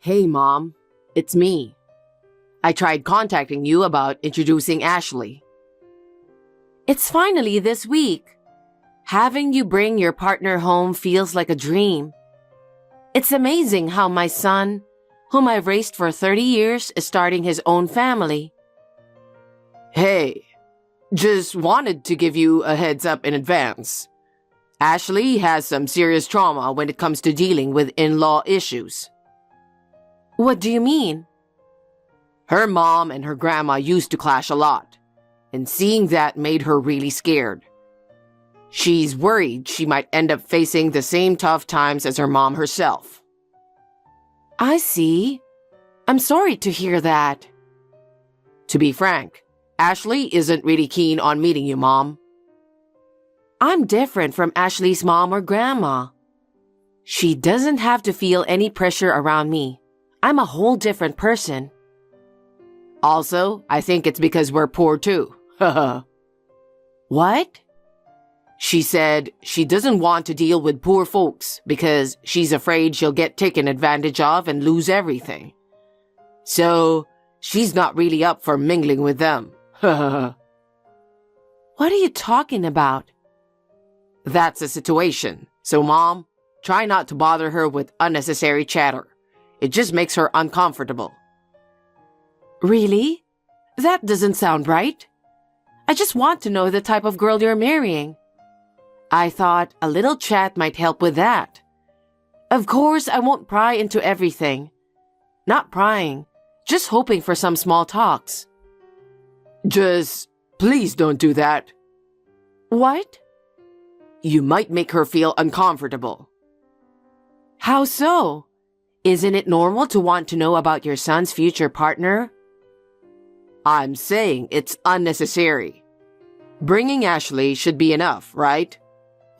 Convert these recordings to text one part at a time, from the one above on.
Hey, Mom. It's me. I tried contacting you about introducing Ashley. It's finally this week. Having you bring your partner home feels like a dream. It's amazing how my son, whom I've raised for 30 years, is starting his own family. Hey, just wanted to give you a heads up in advance. Ashley has some serious trauma when it comes to dealing with in-law issues. What do you mean? Her mom and her grandma used to clash a lot, and seeing that made her really scared. She's worried she might end up facing the same tough times as her mom herself. I see. I'm sorry to hear that. To be frank, Ashley isn't really keen on meeting you, Mom. I'm different from Ashley's mom or grandma. She doesn't have to feel any pressure around me. I'm a whole different person. Also, I think it's because we're poor too. What? She said she doesn't want to deal with poor folks because she's afraid she'll get taken advantage of and lose everything. So, she's not really up for mingling with them. What are you talking about? That's the situation. So, Mom, try not to bother her with unnecessary chatter. It just makes her uncomfortable. Really? That doesn't sound right. I just want to know the type of girl you're marrying. I thought a little chat might help with that. Of course, I won't pry into everything. Not prying, just hoping for some small talks. Just, please don't do that. What? You might make her feel uncomfortable. How so? Isn't it normal to want to know about your son's future partner? I'm saying it's unnecessary. Bringing Ashley should be enough, right?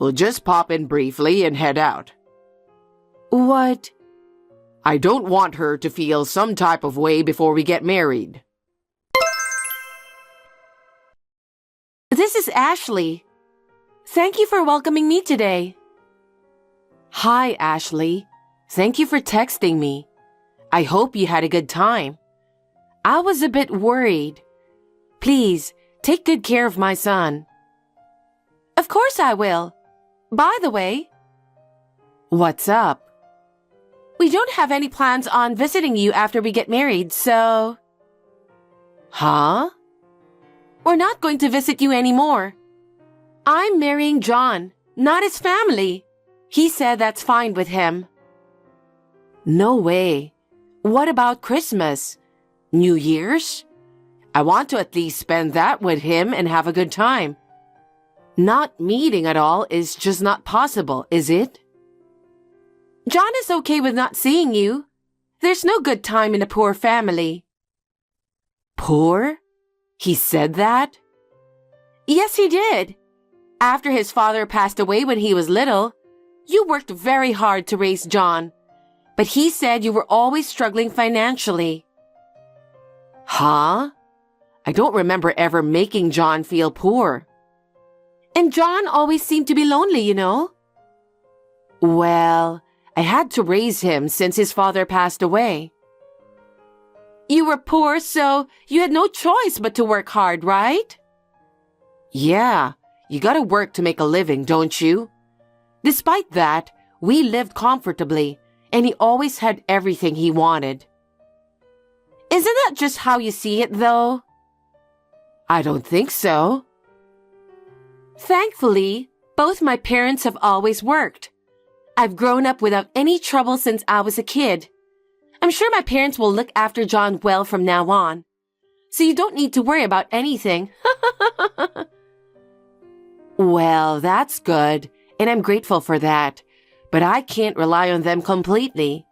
We'll just pop in briefly and head out. What? I don't want her to feel some type of way before we get married. This is Ashley. Thank you for welcoming me today. Hi, Ashley. Thank you for texting me. I hope you had a good time. I was a bit worried. Please, take good care of my son. Of course I will. By the way, what's up? We don't have any plans on visiting you after we get married, so... Huh? We're not going to visit you anymore. I'm marrying John, not his family. He said that's fine with him. No way. What about Christmas? New Year's? I want to at least spend that with him and have a good time. Not meeting at all is just not possible, is it? John is okay with not seeing you. There's no good time in a poor family. Poor? He said that? Yes, he did. After his father passed away when he was little, you worked very hard to raise John, but he said you were always struggling financially. Huh? I don't remember ever making John feel poor. And John always seemed to be lonely, you know. Well, I had to raise him since his father passed away. You were poor, so you had no choice but to work hard, right? Yeah, you gotta work to make a living, don't you? Despite that, we lived comfortably, and he always had everything he wanted. Isn't that just how you see it, though? I don't think so. Thankfully, both my parents have always worked. I've grown up without any trouble since I was a kid. I'm sure my parents will look after John well from now on. So you don't need to worry about anything. Well, that's good, and I'm grateful for that. But I can't rely on them completely.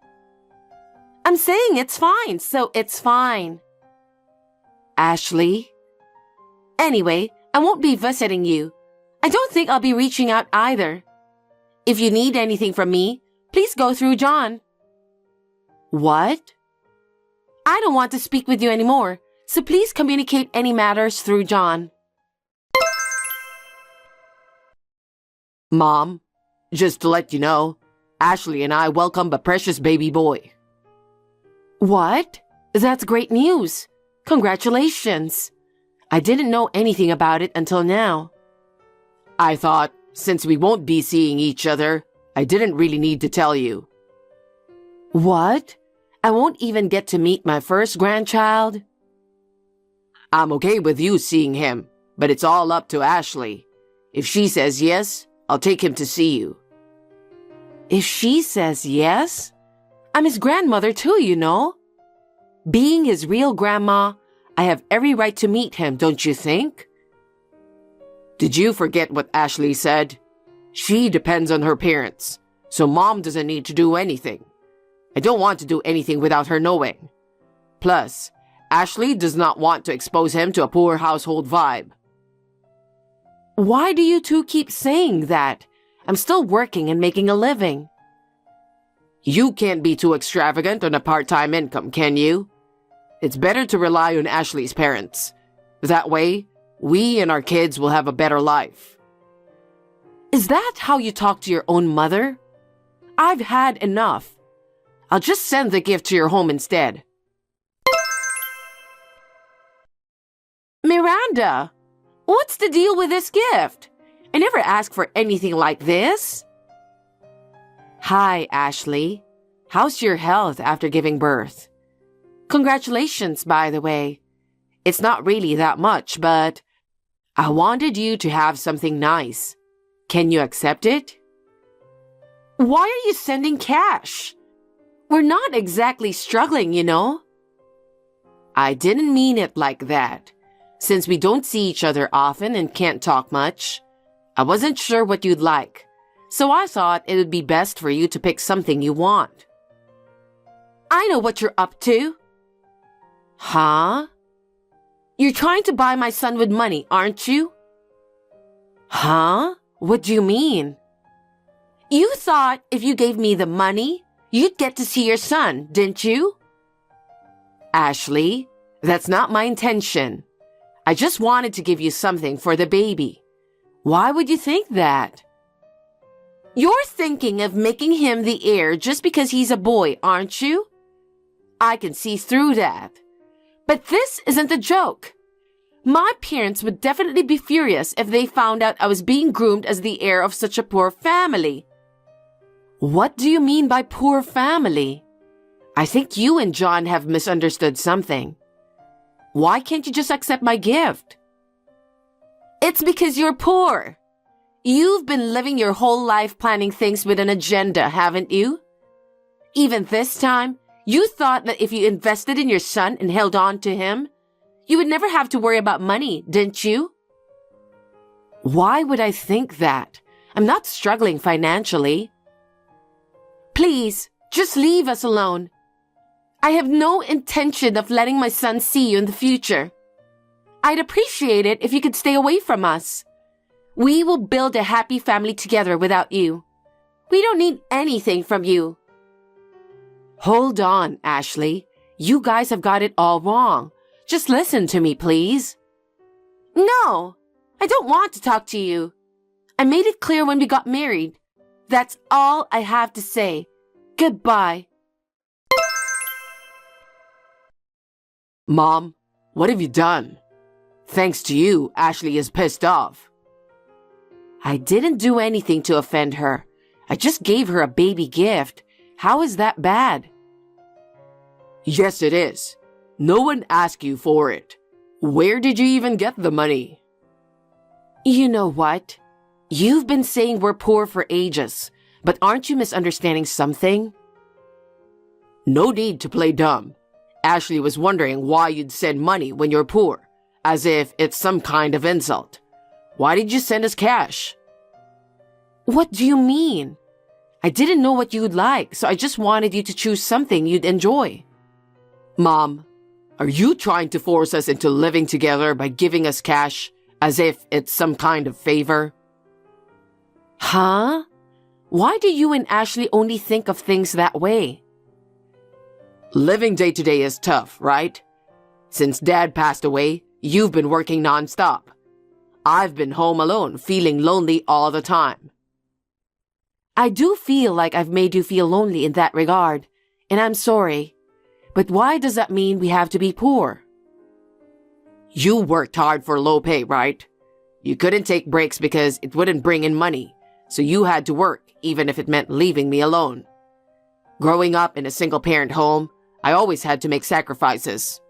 I'm saying it's fine, so it's fine. Ashley? Anyway, I won't be visiting you. I don't think I'll be reaching out either. If you need anything from me, please go through John. What? I don't want to speak with you anymore, so please communicate any matters through John. Mom, just to let you know, Ashley and I welcome a precious baby boy. What? That's great news. Congratulations. I didn't know anything about it until now. I thought, since we won't be seeing each other, I didn't really need to tell you. What? I won't even get to meet my first grandchild? I'm okay with you seeing him, but it's all up to Ashley. If she says yes, I'll take him to see you. If she says yes? I'm his grandmother too, you know. Being his real grandma, I have every right to meet him, don't you think? Did you forget what Ashley said? She depends on her parents, so Mom doesn't need to do anything. I don't want to do anything without her knowing. Plus, Ashley does not want to expose him to a poor household vibe. Why do you two keep saying that? I'm still working and making a living. You can't be too extravagant on a part-time income, can you? It's better to rely on Ashley's parents. That way, we and our kids will have a better life. Is that how you talk to your own mother? I've had enough. I'll just send the gift to your home instead. Miranda, what's the deal with this gift? I never asked for anything like this. Hi, Ashley. How's your health after giving birth? Congratulations, by the way. It's not really that much, but I wanted you to have something nice. Can you accept it? Why are you sending cash? We're not exactly struggling, you know. I didn't mean it like that. Since we don't see each other often and can't talk much, I wasn't sure what you'd like, so I thought it would be best for you to pick something you want. I know what you're up to. Huh? You're trying to buy my son with money, aren't you? Huh? What do you mean? You thought if you gave me the money, you'd get to see your son, didn't you? Ashley, that's not my intention. I just wanted to give you something for the baby. Why would you think that? You're thinking of making him the heir just because he's a boy, aren't you? I can see through that. But this isn't a joke. My parents would definitely be furious if they found out I was being groomed as the heir of such a poor family. What do you mean by poor family? I think you and John have misunderstood something. Why can't you just accept my gift? It's because you're poor. You've been living your whole life planning things with an agenda, haven't you? Even this time, you thought that if you invested in your son and held on to him, you would never have to worry about money, didn't you? Why would I think that? I'm not struggling financially. Please, just leave us alone. I have no intention of letting my son see you in the future. I'd appreciate it if you could stay away from us. We will build a happy family together without you. We don't need anything from you. Hold on, Ashley. You guys have got it all wrong. Just listen to me, please. No, I don't want to talk to you. I made it clear when we got married. That's all I have to say. Goodbye. Mom, what have you done? Thanks to you, Ashley is pissed off. I didn't do anything to offend her. I just gave her a baby gift. How is that bad? Yes, it is. No one asked you for it. Where did you even get the money? You know what? You've been saying we're poor for ages, but aren't you misunderstanding something? No need to play dumb. Ashley was wondering why you'd send money when you're poor, as if it's some kind of insult. Why did you send us cash? What do you mean? I didn't know what you'd like, so I just wanted you to choose something you'd enjoy. Mom, are you trying to force us into living together by giving us cash, as if it's some kind of favor? Huh? Why do you and Ashley only think of things that way? Living day to day is tough, right? Since Dad passed away, you've been working nonstop. I've been home alone, feeling lonely all the time. I do feel like I've made you feel lonely in that regard, and I'm sorry. But why does that mean we have to be poor? You worked hard for low pay, right? You couldn't take breaks because it wouldn't bring in money, so you had to work even if it meant leaving me alone. Growing up in a single-parent home, I always had to make sacrifices.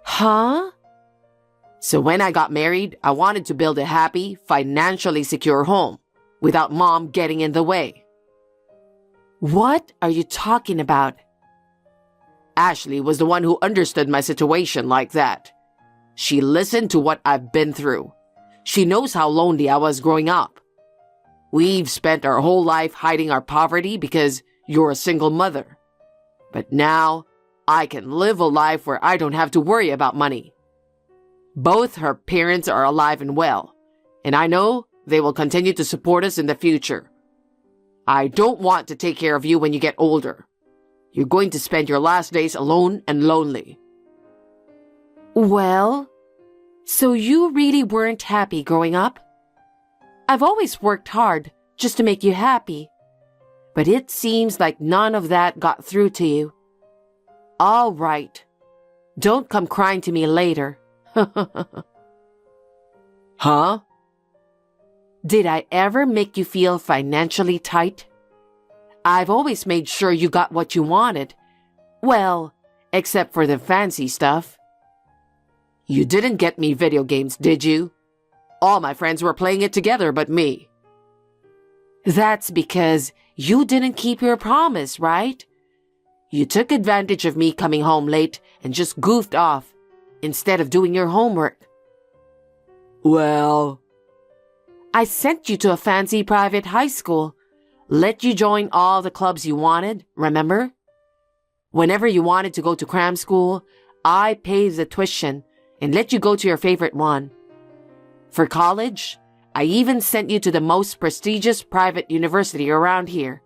Huh? So when I got married, I wanted to build a happy, financially secure home without mom getting in the way. What are you talking about? Ashley was the one who understood my situation like that. She listened to what I've been through. She knows how lonely I was growing up. We've spent our whole life hiding our poverty because you're a single mother. But now, I can live a life where I don't have to worry about money. Both her parents are alive and well, and I know they will continue to support us in the future. I don't want to take care of you when you get older. You're going to spend your last days alone and lonely. Well, so you really weren't happy growing up? I've always worked hard just to make you happy. But it seems like none of that got through to you. All right. Don't come crying to me later. Huh? Did I ever make you feel financially tight? I've always made sure you got what you wanted. Well, except for the fancy stuff. You didn't get me video games, did you? All my friends were playing it together but me. That's because you didn't keep your promise, right? You took advantage of me coming home late and just goofed off instead of doing your homework. Well, I sent you to a fancy private high school, let you join all the clubs you wanted, remember? Whenever you wanted to go to cram school, I paid the tuition and let you go to your favorite one. For college, I even sent you to the most prestigious private university around here,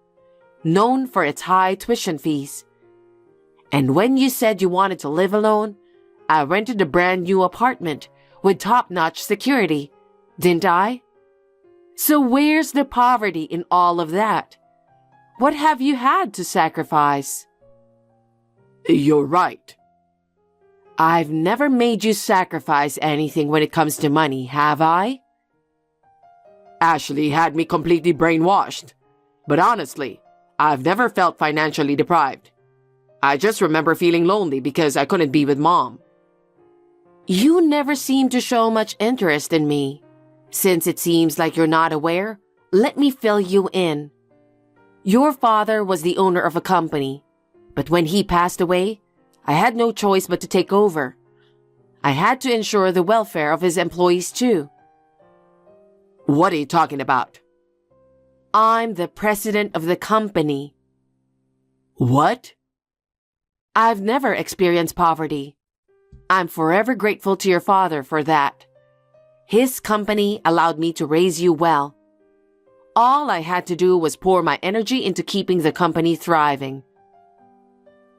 known for its high tuition fees. And when you said you wanted to live alone, I rented a brand new apartment with top-notch security, didn't I? So where's the poverty in all of that? What have you had to sacrifice? You're right. I've never made you sacrifice anything when it comes to money, have I? Ashley had me completely brainwashed. But honestly, I've never felt financially deprived. I just remember feeling lonely because I couldn't be with mom. You never seem to show much interest in me. Since it seems like you're not aware, let me fill you in. Your father was the owner of a company, but when he passed away, I had no choice but to take over. I had to ensure the welfare of his employees too. What are you talking about? I'm the president of the company. What? I've never experienced poverty. I'm forever grateful to your father for that. His company allowed me to raise you well. All I had to do was pour my energy into keeping the company thriving.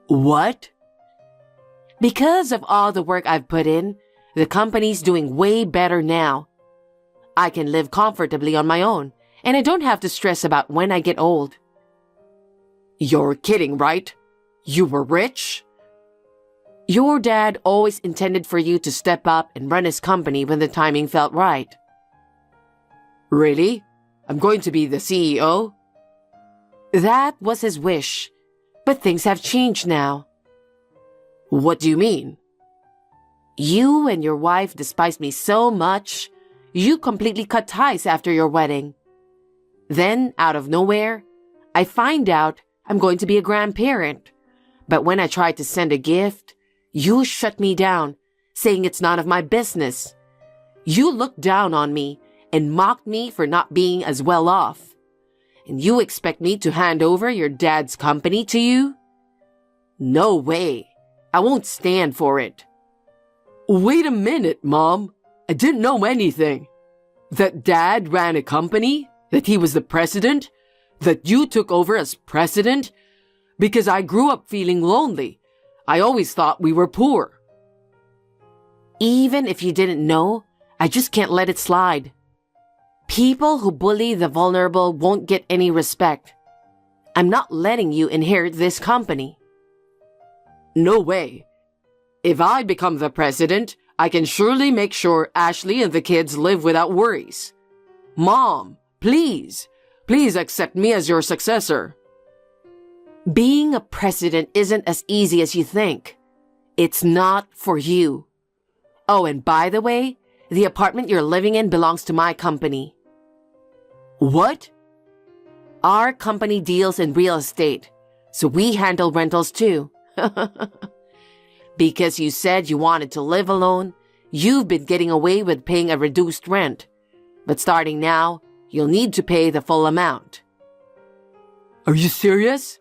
What? Because of all the work I've put in, the company's doing way better now. I can live comfortably on my own, and I don't have to stress about when I get old. You're kidding, right? You were rich? Your dad always intended for you to step up and run his company when the timing felt right. Really? I'm going to be the CEO? That was his wish, but things have changed now. What do you mean? You and your wife despised me so much, you completely cut ties after your wedding. Then, out of nowhere, I find out I'm going to be a grandparent. But when I tried to send a gift, you shut me down, saying it's none of my business. You looked down on me and mocked me for not being as well off. And you expect me to hand over your dad's company to you? No way. I won't stand for it. Wait a minute, Mom. I didn't know anything. That Dad ran a company? That he was the president? That you took over as president? Because I grew up feeling lonely. I always thought we were poor. Even if you didn't know, I just can't let it slide. People who bully the vulnerable won't get any respect. I'm not letting you inherit this company. No way. If I become the president, I can surely make sure Ashley and the kids live without worries. Mom, please accept me as your successor. Being a president isn't as easy as you think. It's not for you. Oh, and by the way, the apartment you're living in belongs to my company. What? Our company deals in real estate, so we handle rentals too. Because you said you wanted to live alone, you've been getting away with paying a reduced rent. But starting now, you'll need to pay the full amount. Are you serious?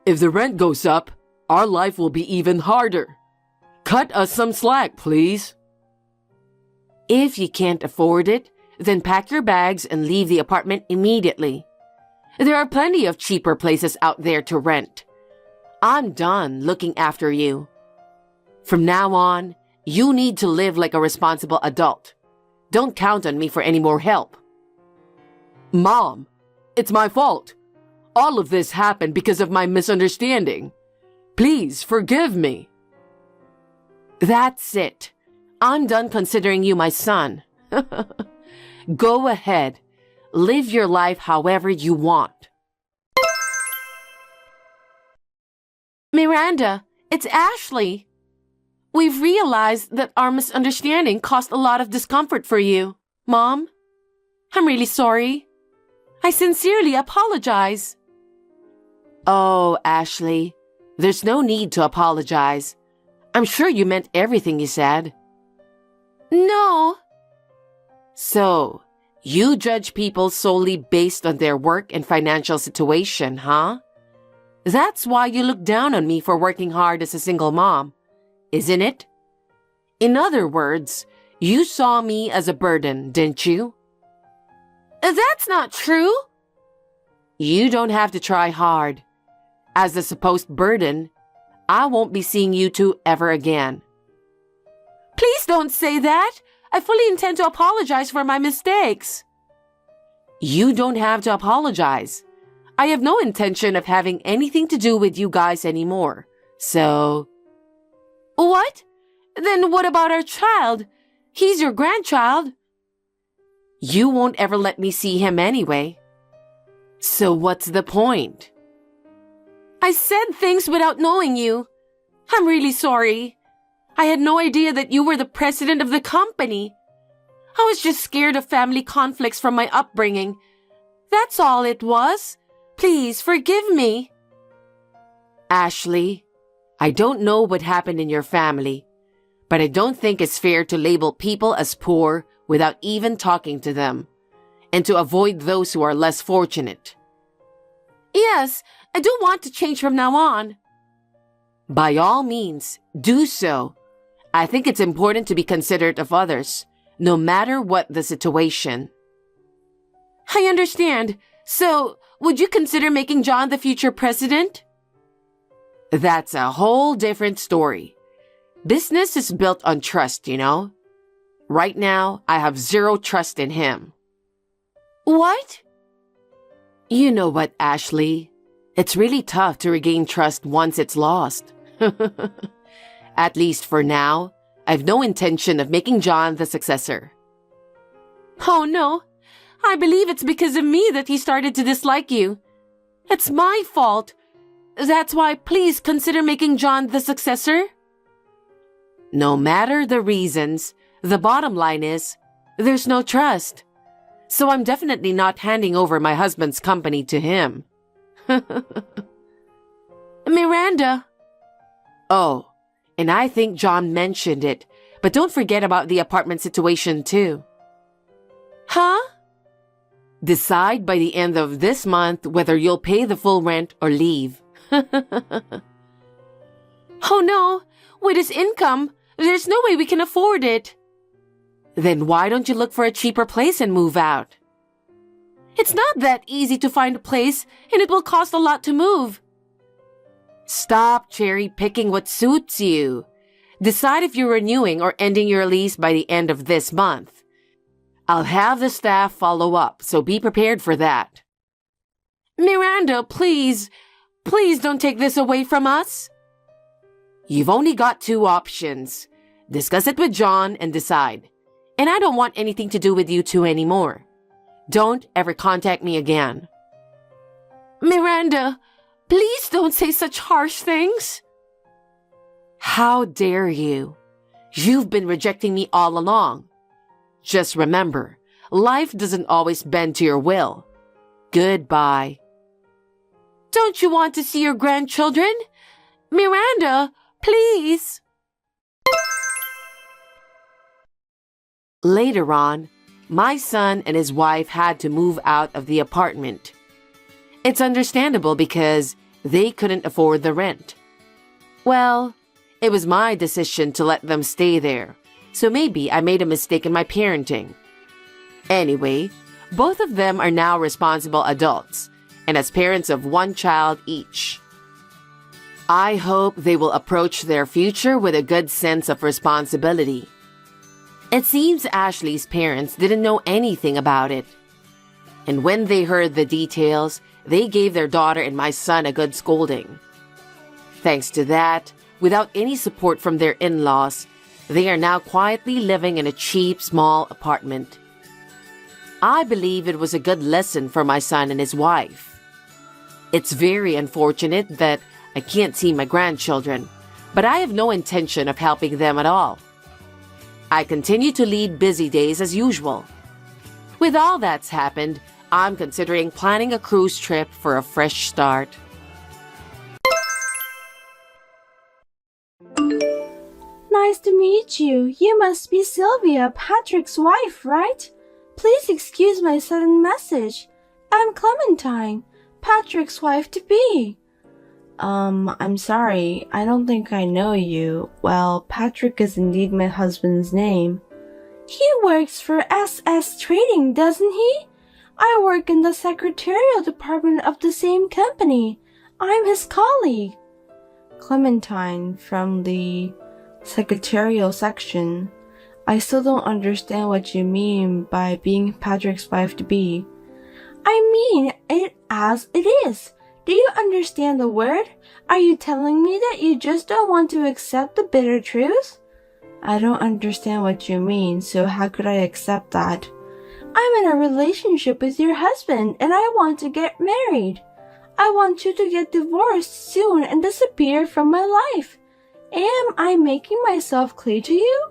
If the rent goes up, our life will be even harder. Cut us some slack, please. If you can't afford it, then pack your bags and leave the apartment immediately. There are plenty of cheaper places out there to rent. I'm done looking after you. From now on, you need to live like a responsible adult. Don't count on me for any more help. Mom, it's my fault. All of this happened because of my misunderstanding. Please forgive me. That's it. I'm done considering you my son. Go ahead. Live your life however you want. Miranda, it's Ashley. We've realized that our misunderstanding caused a lot of discomfort for you, Mom. I'm really sorry. I sincerely apologize. Oh, Ashley, there's no need to apologize. I'm sure you meant everything you said. No. So, you judge people solely based on their work and financial situation, huh? That's why you look down on me for working hard as a single mom, isn't it? In other words, you saw me as a burden, didn't you? That's not true. You don't have to try hard. As the supposed burden, I won't be seeing you two ever again. Please don't say that. I fully intend to apologize for my mistakes. You don't have to apologize. I have no intention of having anything to do with you guys anymore. So... What? Then what about our child? He's your grandchild. You won't ever let me see him anyway. So what's the point? I said things without knowing you. I'm really sorry. I had no idea that you were the president of the company. I was just scared of family conflicts from my upbringing. That's all it was. Please forgive me. Ashley, I don't know what happened in your family, but I don't think it's fair to label people as poor without even talking to them, and to avoid those who are less fortunate. Yes, I do want to change from now on. By all means, do so. I think it's important to be considerate of others, no matter what the situation. I understand. So, would you consider making John the future president? That's a whole different story. Business is built on trust, you know? Right now, I have zero trust in him. What? You know what, Ashley? It's really tough to regain trust once it's lost. At least for now, I've no intention of making John the successor. Oh no, I believe it's because of me that he started to dislike you. It's my fault. That's why please consider making John the successor. No matter the reasons, the bottom line is, there's no trust. So I'm definitely not handing over my husband's company to him. Miranda. Oh, and I think John mentioned it, but don't forget about the apartment situation too. Huh? Decide by the end of this month whether you'll pay the full rent or leave. Oh no, with his income, there's no way we can afford it. Then why don't you look for a cheaper place and move out? It's not that easy to find a place, and it will cost a lot to move. Stop cherry-picking what suits you. Decide if you're renewing or ending your lease by the end of this month. I'll have the staff follow up, so be prepared for that. Miranda, please don't take this away from us. You've only got two options. Discuss it with John and decide. And I don't want anything to do with you two anymore. Don't ever contact me again. Miranda, please don't say such harsh things. How dare you? You've been rejecting me all along. Just remember, life doesn't always bend to your will. Goodbye. Don't you want to see your grandchildren? Miranda, please. Later on, my son and his wife had to move out of the apartment. It's understandable because they couldn't afford the rent. Well, it was my decision to let them stay there, so maybe I made a mistake in my parenting. Anyway, both of them are now responsible adults, and as parents of one child each. I hope they will approach their future with a good sense of responsibility. It seems Ashley's parents didn't know anything about it. And when they heard the details, they gave their daughter and my son a good scolding. Thanks to that, without any support from their in-laws, they are now quietly living in a cheap, small apartment. I believe it was a good lesson for my son and his wife. It's very unfortunate that I can't see my grandchildren, but I have no intention of helping them at all. I continue to lead busy days as usual. With all that's happened, I'm considering planning a cruise trip for a fresh start. Nice to meet you. You must be Sylvia, Patrick's wife, right? Please excuse my sudden message. I'm Clementine, Patrick's wife-to-be. I'm sorry. I don't think I know you. Well, Patrick is indeed my husband's name. He works for SS Trading, doesn't he? I work in the secretarial department of the same company. I'm his colleague. Clementine from the secretarial section. I still don't understand what you mean by being Patrick's wife-to-be. I mean it as it is. Do you understand the word? Are you telling me that you just don't want to accept the bitter truth? I don't understand what you mean, so how could I accept that? I'm in a relationship with your husband and I want to get married. I want you to get divorced soon and disappear from my life. Am I making myself clear to you?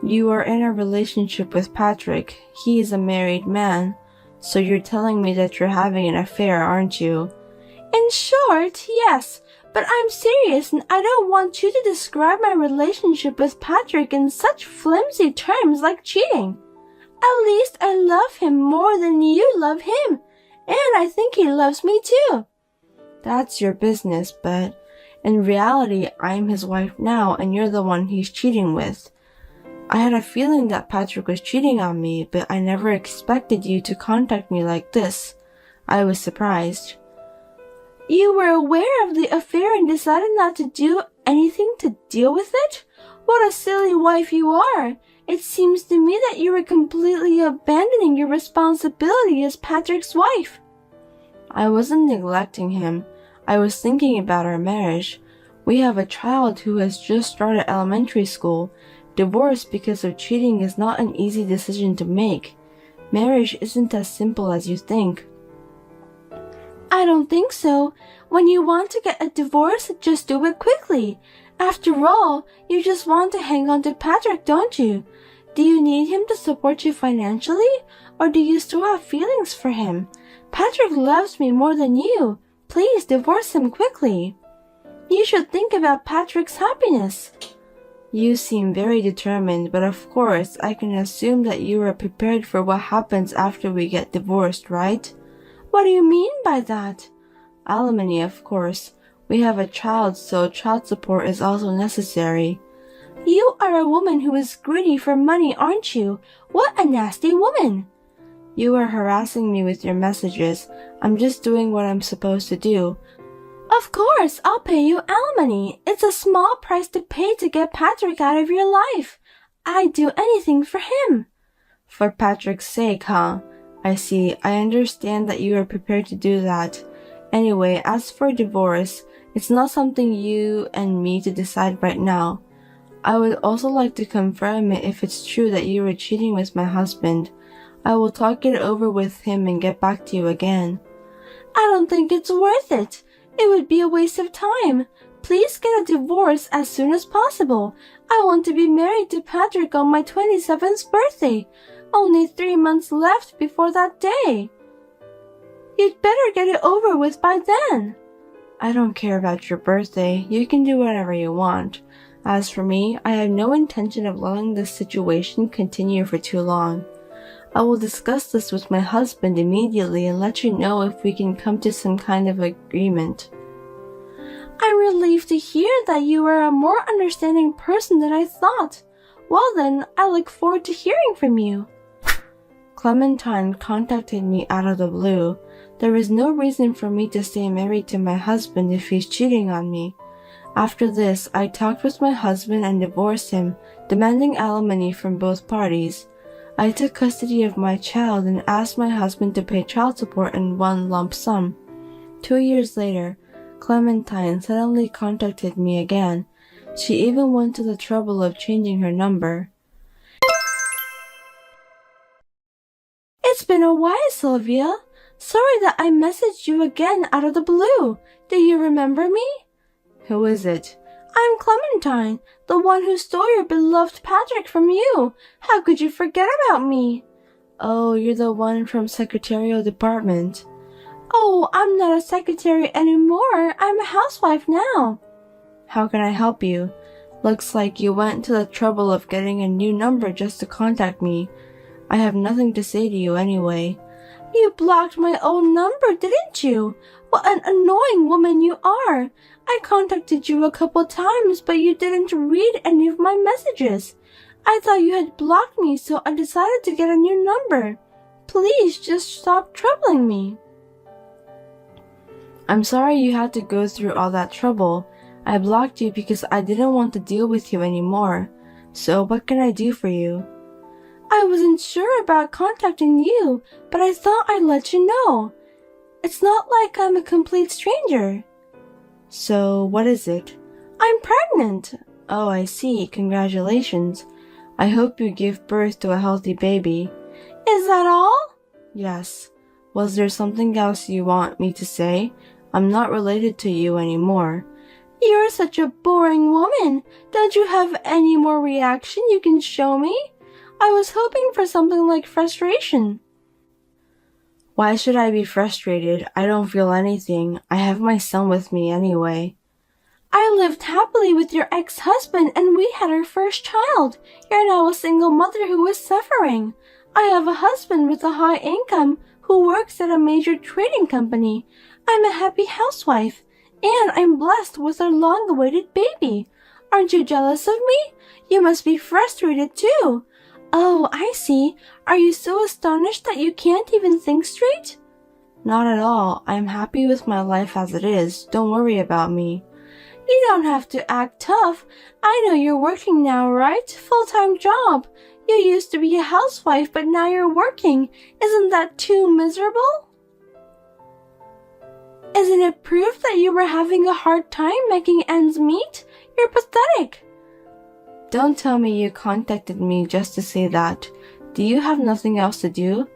You are in a relationship with Patrick. He is a married man. So you're telling me that you're having an affair, aren't you? In short, yes, but I'm serious and I don't want you to describe my relationship with Patrick in such flimsy terms like cheating. At least I love him more than you love him, and I think he loves me too. That's your business, but in reality, I'm his wife now and you're the one he's cheating with. I had a feeling that Patrick was cheating on me, but I never expected you to contact me like this. I was surprised. You were aware of the affair and decided not to do anything to deal with it? What a silly wife you are. It seems to me that you were completely abandoning your responsibility as Patrick's wife. I wasn't neglecting him. I was thinking about our marriage. We have a child who has just started elementary school. Divorce because of cheating is not an easy decision to make. Marriage isn't as simple as you think. I don't think so. When you want to get a divorce, just do it quickly. After all, you just want to hang on to Patrick, don't you? Do you need him to support you financially? Or do you still have feelings for him? Patrick loves me more than you. Please divorce him quickly. You should think about Patrick's happiness. You seem very determined, but of course, I can assume that you are prepared for what happens after we get divorced, right? What do you mean by that? Alimony, of course. We have a child, so child support is also necessary. You are a woman who is greedy for money, aren't you? What a nasty woman! You are harassing me with your messages. I'm just doing what I'm supposed to do. Of course, I'll pay you alimony. It's a small price to pay to get Patrick out of your life. I'd do anything for him. For Patrick's sake, huh? I see. I understand that you are prepared to do that. Anyway, as for divorce, it's not something you and me to decide right now. I would also like to confirm it if it's true that you were cheating with my husband. I will talk it over with him and get back to you again. I don't think it's worth it. It would be a waste of time. Please get a divorce as soon as possible. I want to be married to Patrick on my 27th birthday. Only 3 months left before that day. You'd better get it over with by then. I don't care about your birthday. You can do whatever you want. As for me, I have no intention of letting this situation continue for too long. I will discuss this with my husband immediately and let you know if we can come to some kind of agreement. I'm relieved to hear that you are a more understanding person than I thought. Well then, I look forward to hearing from you. Clementine contacted me out of the blue. There is no reason for me to stay married to my husband if he's cheating on me. After this, I talked with my husband and divorced him, demanding alimony from both parties. I took custody of my child and asked my husband to pay child support in one lump sum. 2 years later, Clementine suddenly contacted me again. She even went to the trouble of changing her number. It's been a while, Sylvia. Sorry that I messaged you again out of the blue. Do you remember me? Who is it? I'm Clementine, the one who stole your beloved Patrick from you. How could you forget about me? Oh, you're the one from Secretarial Department. Oh, I'm not a secretary anymore. I'm a housewife now. How can I help you? Looks like you went to the trouble of getting a new number just to contact me. I have nothing to say to you anyway. You blocked my old number, didn't you? What an annoying woman you are. I contacted you a couple times, but you didn't read any of my messages. I thought you had blocked me, so I decided to get a new number. Please just stop troubling me. I'm sorry you had to go through all that trouble. I blocked you because I didn't want to deal with you anymore. So what can I do for you? I wasn't sure about contacting you, but I thought I'd let you know. It's not like I'm a complete stranger. So, what is it? I'm pregnant. Oh, I see. Congratulations. I hope you give birth to a healthy baby. Is that all? Yes. Was there something else you want me to say? I'm not related to you anymore. You're such a boring woman. Don't you have any more reaction you can show me? I was hoping for something like frustration. Why should I be frustrated? I don't feel anything. I have my son with me anyway. I lived happily with your ex-husband and we had our first child. You're now a single mother who is suffering. I have a husband with a high income who works at a major trading company. I'm a happy housewife, and I'm blessed with a long-awaited baby. Aren't you jealous of me? You must be frustrated too. Oh, I see. Are you so astonished that you can't even think straight? Not at all. I'm happy with my life as it is. Don't worry about me. You don't have to act tough. I know you're working now, right? Full-time job. You used to be a housewife, but now you're working. Isn't that too miserable? Isn't it proof that you were having a hard time making ends meet? You're pathetic. Don't tell me you contacted me just to say that. Do you have nothing else to do?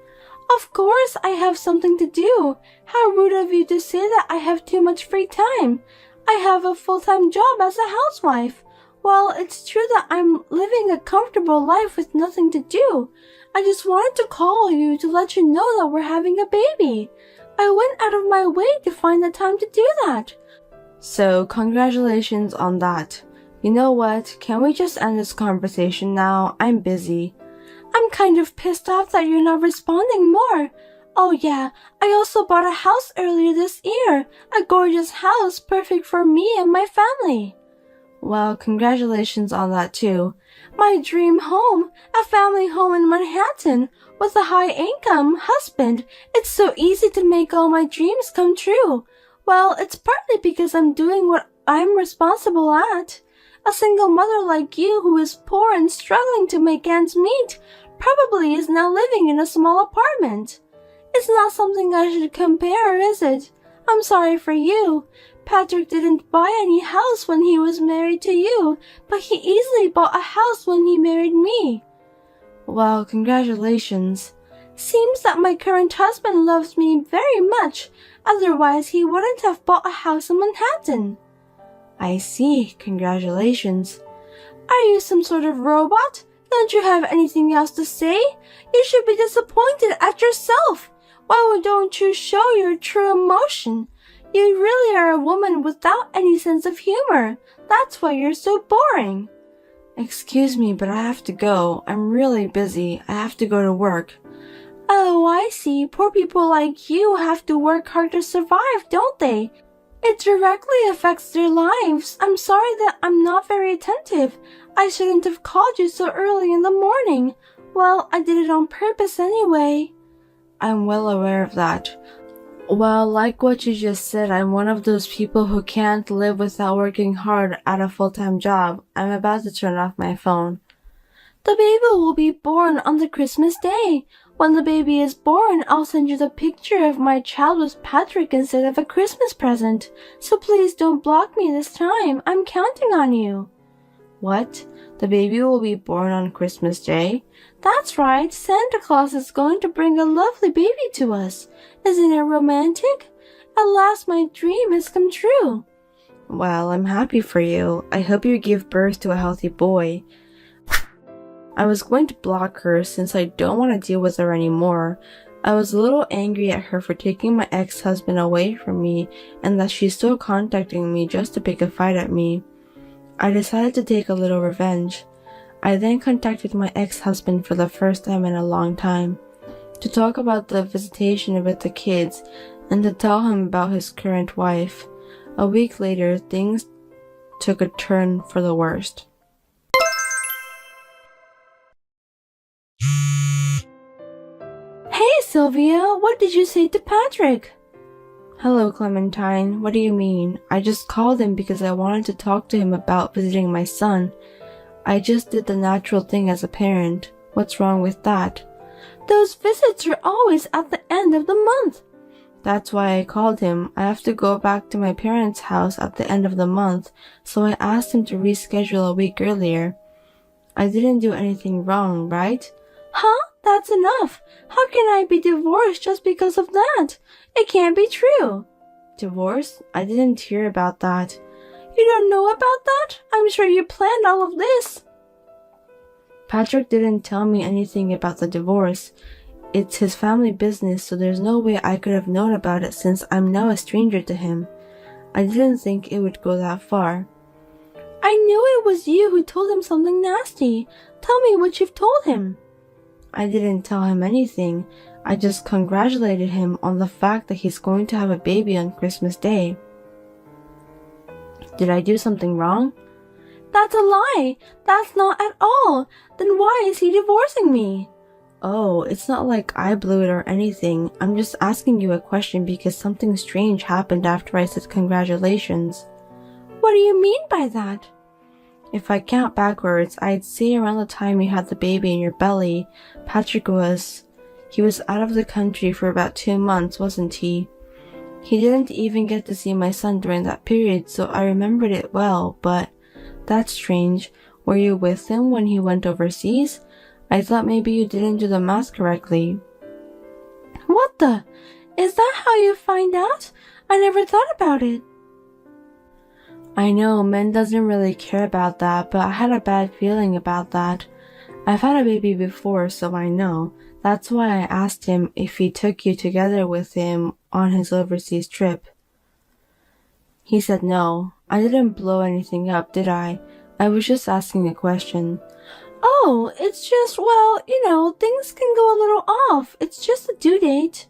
Of course I have something to do. How rude of you to say that I have too much free time. I have a full-time job as a housewife. Well, it's true that I'm living a comfortable life with nothing to do. I just wanted to call you to let you know that we're having a baby. I went out of my way to find the time to do that. So, congratulations on that. You know what? Can we just end this conversation now? I'm busy. I'm kind of pissed off that you're not responding more. Oh yeah, I also bought a house earlier this year. A gorgeous house, perfect for me and my family. Well, congratulations on that too. My dream home, a family home in Manhattan, with a high-income husband. It's so easy to make all my dreams come true. Well, it's partly because I'm doing what I'm responsible at. A single mother like you who is poor and struggling to make ends meet probably is now living in a small apartment. It's not something I should compare, is it? I'm sorry for you. Patrick didn't buy any house when he was married to you, but he easily bought a house when he married me. Well, congratulations. Seems that my current husband loves me very much, otherwise he wouldn't have bought a house in Manhattan. I see, congratulations. Are you some sort of robot? Don't you have anything else to say? You should be disappointed at yourself. Why don't you show your true emotion? You really are a woman without any sense of humor. That's why you're so boring. Excuse me, but I have to go. I'm really busy. I have to go to work. Oh, I see. Poor people like you have to work hard to survive, don't they? It directly affects their lives. I'm sorry that I'm not very attentive. I shouldn't have called you so early in the morning. Well, I did it on purpose anyway. I'm well aware of that. Well, like what you just said, I'm one of those people who can't live without working hard at a full-time job. I'm about to turn off my phone. The baby will be born on the Christmas day. When the baby is born, I'll send you the picture of my child with Patrick instead of a Christmas present. So please don't block me this time. I'm counting on you. What? The baby will be born on Christmas Day? That's right. Santa Claus is going to bring a lovely baby to us. Isn't it romantic? At last my dream has come true. Well, I'm happy for you. I hope you give birth to a healthy boy. I was going to block her since I don't want to deal with her anymore. I was a little angry at her for taking my ex-husband away from me and that she's still contacting me just to pick a fight at me. I decided to take a little revenge. I then contacted my ex-husband for the first time in a long time to talk about the visitation with the kids and to tell him about his current wife. A week later, things took a turn for the worst. Hey Sylvia, what did you say to Patrick? Hello Clementine, what do you mean? I just called him because I wanted to talk to him about visiting my son. I just did the natural thing as a parent. What's wrong with that? Those visits are always at the end of the month. That's why I called him. I have to go back to my parents' house at the end of the month, so I asked him to reschedule a week earlier. I didn't do anything wrong, right? Huh? That's enough. How can I be divorced just because of that? It can't be true. Divorce? I didn't hear about that. You don't know about that? I'm sure you planned all of this. Patrick didn't tell me anything about the divorce. It's his family business, so there's no way I could have known about it since I'm now a stranger to him. I didn't think it would go that far. I knew it was you who told him something nasty. Tell me what you've told him. I didn't tell him anything. I just congratulated him on the fact that he's going to have a baby on Christmas Day. Did I do something wrong? That's a lie. That's not at all. Then why is he divorcing me? Oh, it's not like I blew it or anything. I'm just asking you a question because something strange happened after I said congratulations. What do you mean by that? If I count backwards, I'd say around the time you had the baby in your belly, Patrick was out of the country for about 2 months, wasn't he? He didn't even get to see my son during that period, so I remembered it well, but that's strange. Were you with him when he went overseas? I thought maybe you didn't do the math correctly. What the? Is that how you find out? I never thought about it. I know, men doesn't really care about that, but I had a bad feeling about that. I've had a baby before, so I know. That's why I asked him if he took you together with him on his overseas trip. He said no. I didn't blow anything up, did I? I was just asking a question. Oh, it's just, well, things can go a little off. It's just a due date.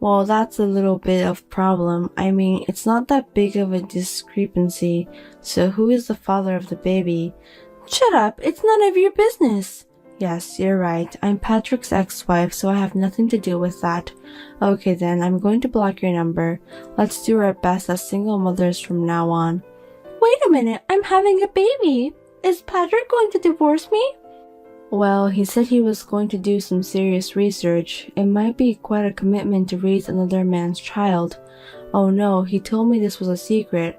Well, that's a little bit of problem. I mean, it's not that big of a discrepancy. So who is the father of the baby? Shut up, it's none of your business. Yes, you're right. I'm Patrick's ex-wife, so I have nothing to do with that. Okay then, I'm going to block your number. Let's do our best as single mothers from now on. Wait a minute, I'm having a baby. Is Patrick going to divorce me? Well, he said he was going to do some serious research. It might be quite a commitment to raise another man's child. Oh no, he told me this was a secret.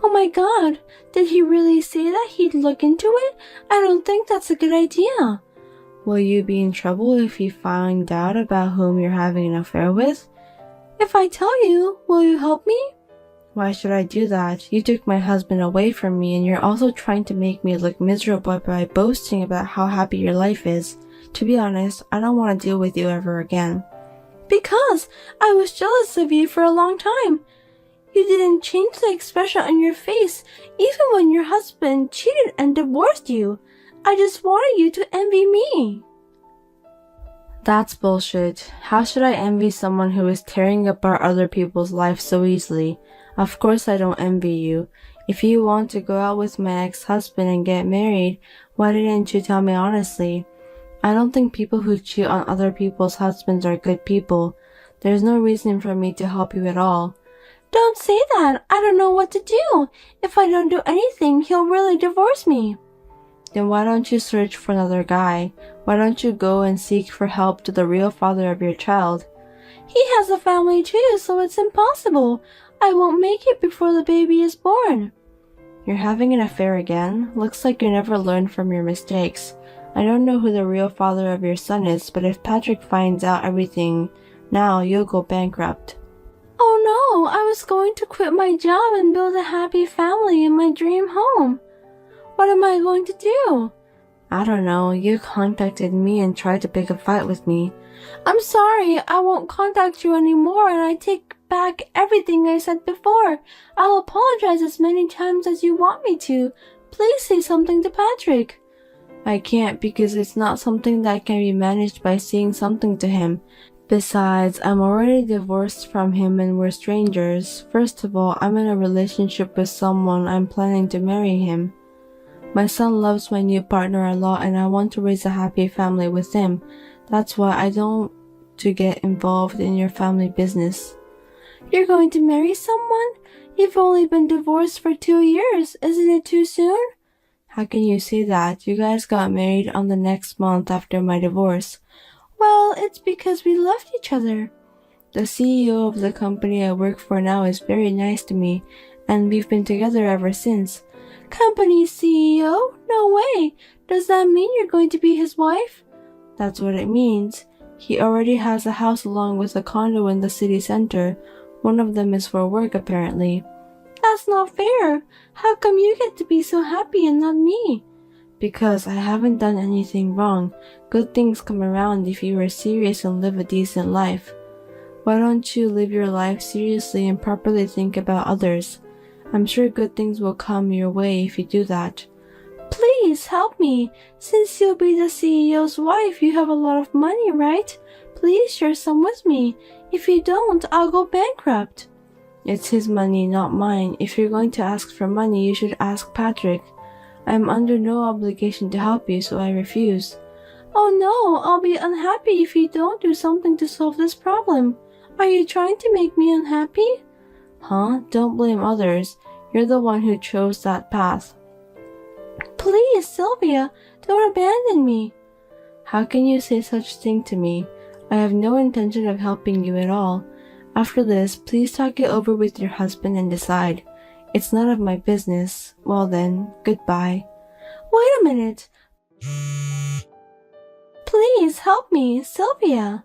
Oh my god, did he really say that he'd look into it? I don't think that's a good idea. Will you be in trouble if you find out about whom you're having an affair with? If I tell you, will you help me? Why should I do that? You took my husband away from me and you're also trying to make me look miserable by boasting about how happy your life is. To be honest, I don't want to deal with you ever again. Because I was jealous of you for a long time. You didn't change the expression on your face even when your husband cheated and divorced you. I just wanted you to envy me. That's bullshit. How should I envy someone who is tearing apart other people's lives so easily? Of course I don't envy you. If you want to go out with my ex-husband and get married, why didn't you tell me honestly? I don't think people who cheat on other people's husbands are good people. There's no reason for me to help you at all. Don't say that. I don't know what to do. If I don't do anything, he'll really divorce me. Then why don't you search for another guy? Why don't you go and seek for help to the real father of your child? He has a family too, so it's impossible. I won't make it before the baby is born. You're having an affair again? Looks like you never learned from your mistakes. I don't know who the real father of your son is, but if Patrick finds out everything now, you'll go bankrupt. Oh no, I was going to quit my job and build a happy family in my dream home. What am I going to do? I don't know, you contacted me and tried to pick a fight with me. I'm sorry, I won't contact you anymore and I take back everything I said before. I'll apologize as many times as you want me to. Please say something to Patrick. I can't because it's not something that can be managed by saying something to him. Besides, I'm already divorced from him and we're strangers. First of all, I'm in a relationship with someone I'm planning to marry him. My son loves my new partner a lot and I want to raise a happy family with him. That's why I don't to get involved in your family business. You're going to marry someone? You've only been divorced for 2 years. Isn't it too soon? How can you say that? You guys got married on the next month after my divorce. Well, it's because we loved each other. The CEO of the company I work for now is very nice to me, and we've been together ever since. Company CEO? No way! Does that mean you're going to be his wife? That's what it means. He already has a house along with a condo in the city center. One of them is for work, apparently. That's not fair. How come you get to be so happy and not me? Because I haven't done anything wrong. Good things come around if you are serious and live a decent life. Why don't you live your life seriously and properly think about others? I'm sure good things will come your way if you do that. Please help me. Since you'll be the CEO's wife, you have a lot of money, right? Please share some with me. If you don't, I'll go bankrupt. It's his money, not mine. If you're going to ask for money, you should ask Patrick. I'm under no obligation to help you, so I refuse. Oh no, I'll be unhappy if you don't do something to solve this problem. Are you trying to make me unhappy? Huh? Don't blame others. You're the one who chose that path. Please, Sylvia, don't abandon me. How can you say such thing to me? I have no intention of helping you at all. After this, please talk it over with your husband and decide. It's none of my business. Well then, goodbye. Wait a minute. Please help me, Sylvia.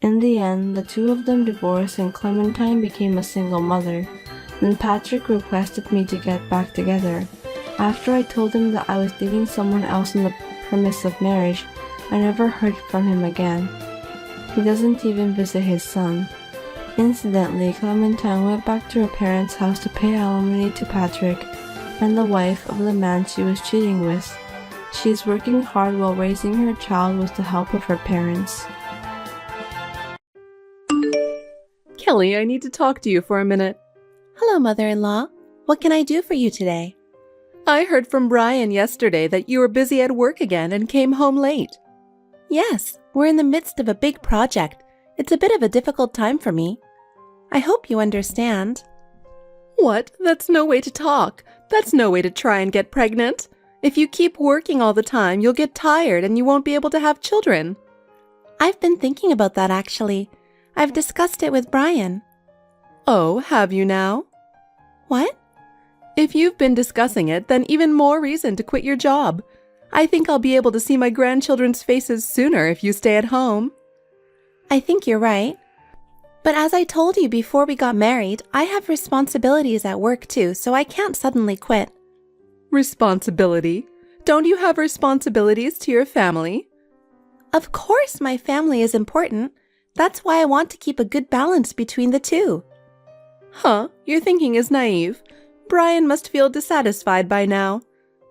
In the end, the two of them divorced and Clementine became a single mother. Then Patrick requested me to get back together. After I told him that I was dating someone else on the premise of marriage, I never heard from him again. He doesn't even visit his son. Incidentally, Clementine went back to her parents' house to pay alimony to Patrick and the wife of the man she was cheating with. She is working hard while raising her child with the help of her parents. Kelly, I need to talk to you for a minute. Hello, mother-in-law. What can I do for you today? I heard from Brian yesterday that you were busy at work again and came home late. Yes, we're in the midst of a big project. It's a bit of a difficult time for me. I hope you understand. What? That's no way to talk. That's no way to try and get pregnant. If you keep working all the time, you'll get tired and you won't be able to have children. I've been thinking about that actually. I've discussed it with Brian. Oh, have you now? What? If you've been discussing it, then even more reason to quit your job. I think I'll be able to see my grandchildren's faces sooner if you stay at home. I think you're right. But as I told you before we got married, I have responsibilities at work too, so I can't suddenly quit. Responsibility? Don't you have responsibilities to your family? Of course my family is important. That's why I want to keep a good balance between the two. Huh, your thinking is naive. Brian must feel dissatisfied by now.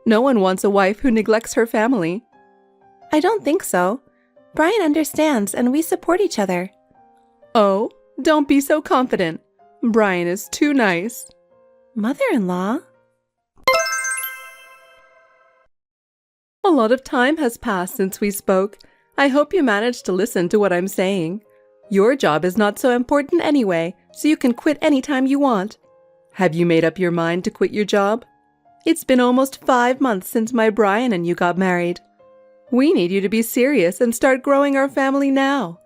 No one wants a wife who neglects her family. I don't think so. Brian understands and we support each other. Oh, don't be so confident. Brian is too nice. Mother-in-law? A lot of time has passed since we spoke. I hope you managed to listen to what I'm saying. Your job is not so important anyway, so you can quit anytime you want. Have you made up your mind to quit your job? It's been almost 5 months since my Brian and you got married. We need you to be serious and start growing our family now.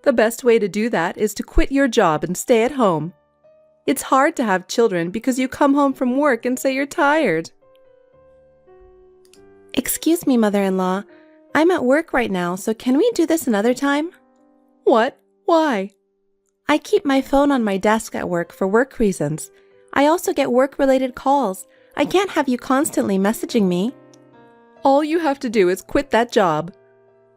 The best way to do that is to quit your job and stay at home. It's hard to have children because you come home from work and say you're tired. Excuse me, mother-in-law. I'm at work right now, so can we do this another time? What? Why? I keep my phone on my desk at work for work reasons. I also get work-related calls. I can't have you constantly messaging me. All you have to do is quit that job.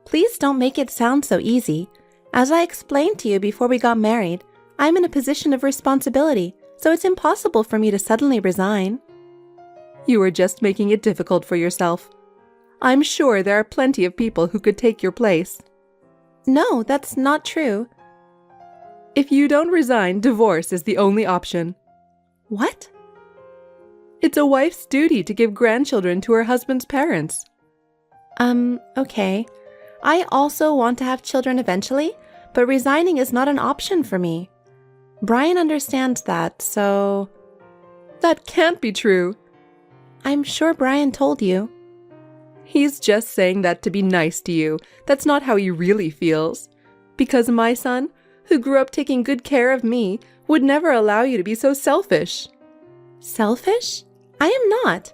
Please don't make it sound so easy. As I explained to you before we got married, I'm in a position of responsibility, so it's impossible for me to suddenly resign. You are just making it difficult for yourself. I'm sure there are plenty of people who could take your place. No, that's not true. If you don't resign, divorce is the only option. What? It's a wife's duty to give grandchildren to her husband's parents. Okay. I also want to have children eventually, but resigning is not an option for me. Brian understands that, so... That can't be true. I'm sure Brian told you. He's just saying that to be nice to you. That's not how he really feels. Because my son, who grew up taking good care of me, would never allow you to be so selfish. Selfish? I am not.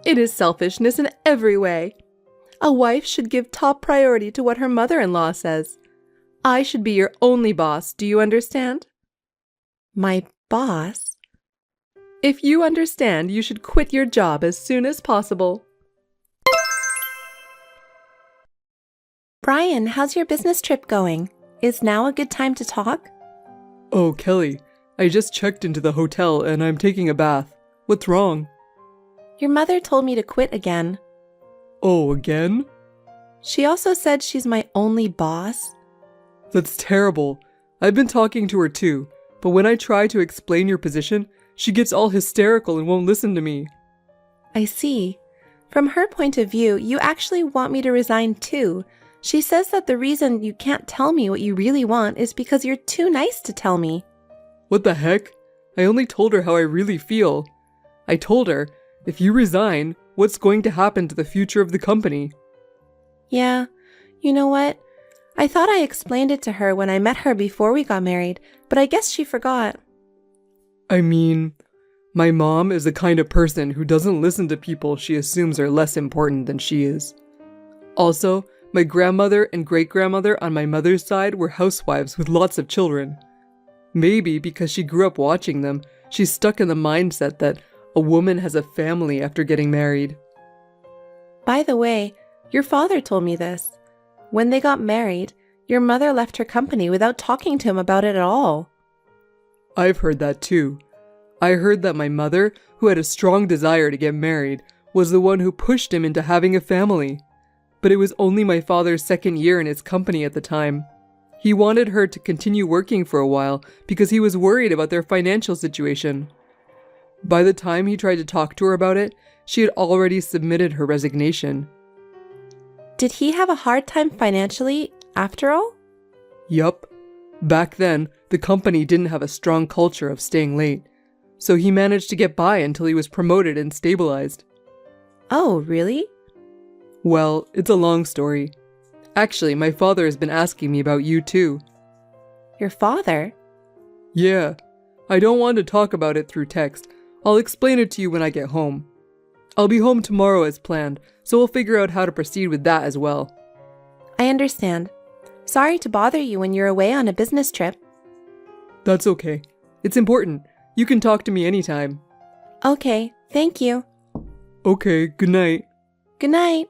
It is selfishness in every way. A wife should give top priority to what her mother-in-law says. I should be your only boss, do you understand? My boss? If you understand, you should quit your job as soon as possible. Brian, how's your business trip going? Is now a good time to talk? Oh, Kelly, I just checked into the hotel and I'm taking a bath. What's wrong? Your mother told me to quit again. Oh, again? She also said she's my only boss. That's terrible. I've been talking to her too, but when I try to explain your position, she gets all hysterical and won't listen to me. I see. From her point of view, you actually want me to resign too. She says that the reason you can't tell me what you really want is because you're too nice to tell me. What the heck? I only told her how I really feel. I told her, if you resign, what's going to happen to the future of the company? Yeah, you know what? I thought I explained it to her when I met her before we got married, but I guess she forgot. I mean, my mom is the kind of person who doesn't listen to people she assumes are less important than she is. Also, my grandmother and great-grandmother on my mother's side were housewives with lots of children. Maybe because she grew up watching them, she's stuck in the mindset that a woman has a family after getting married. By the way, your father told me this. When they got married, your mother left her company without talking to him about it at all. I've heard that too. I heard that my mother, who had a strong desire to get married, was the one who pushed him into having a family. But it was only my father's second year in his company at the time. He wanted her to continue working for a while because he was worried about their financial situation. By the time he tried to talk to her about it, she had already submitted her resignation. Did he have a hard time financially, after all? Yup. Back then, the company didn't have a strong culture of staying late, so he managed to get by until he was promoted and stabilized. Oh, really? Well, it's a long story. Actually, my father has been asking me about you too. Your father? Yeah. I don't want to talk about it through text. I'll explain it to you when I get home. I'll be home tomorrow as planned, so we'll figure out how to proceed with that as well. I understand. Sorry to bother you when you're away on a business trip. That's okay. It's important. You can talk to me anytime. Okay, thank you. Okay, good night. Good night.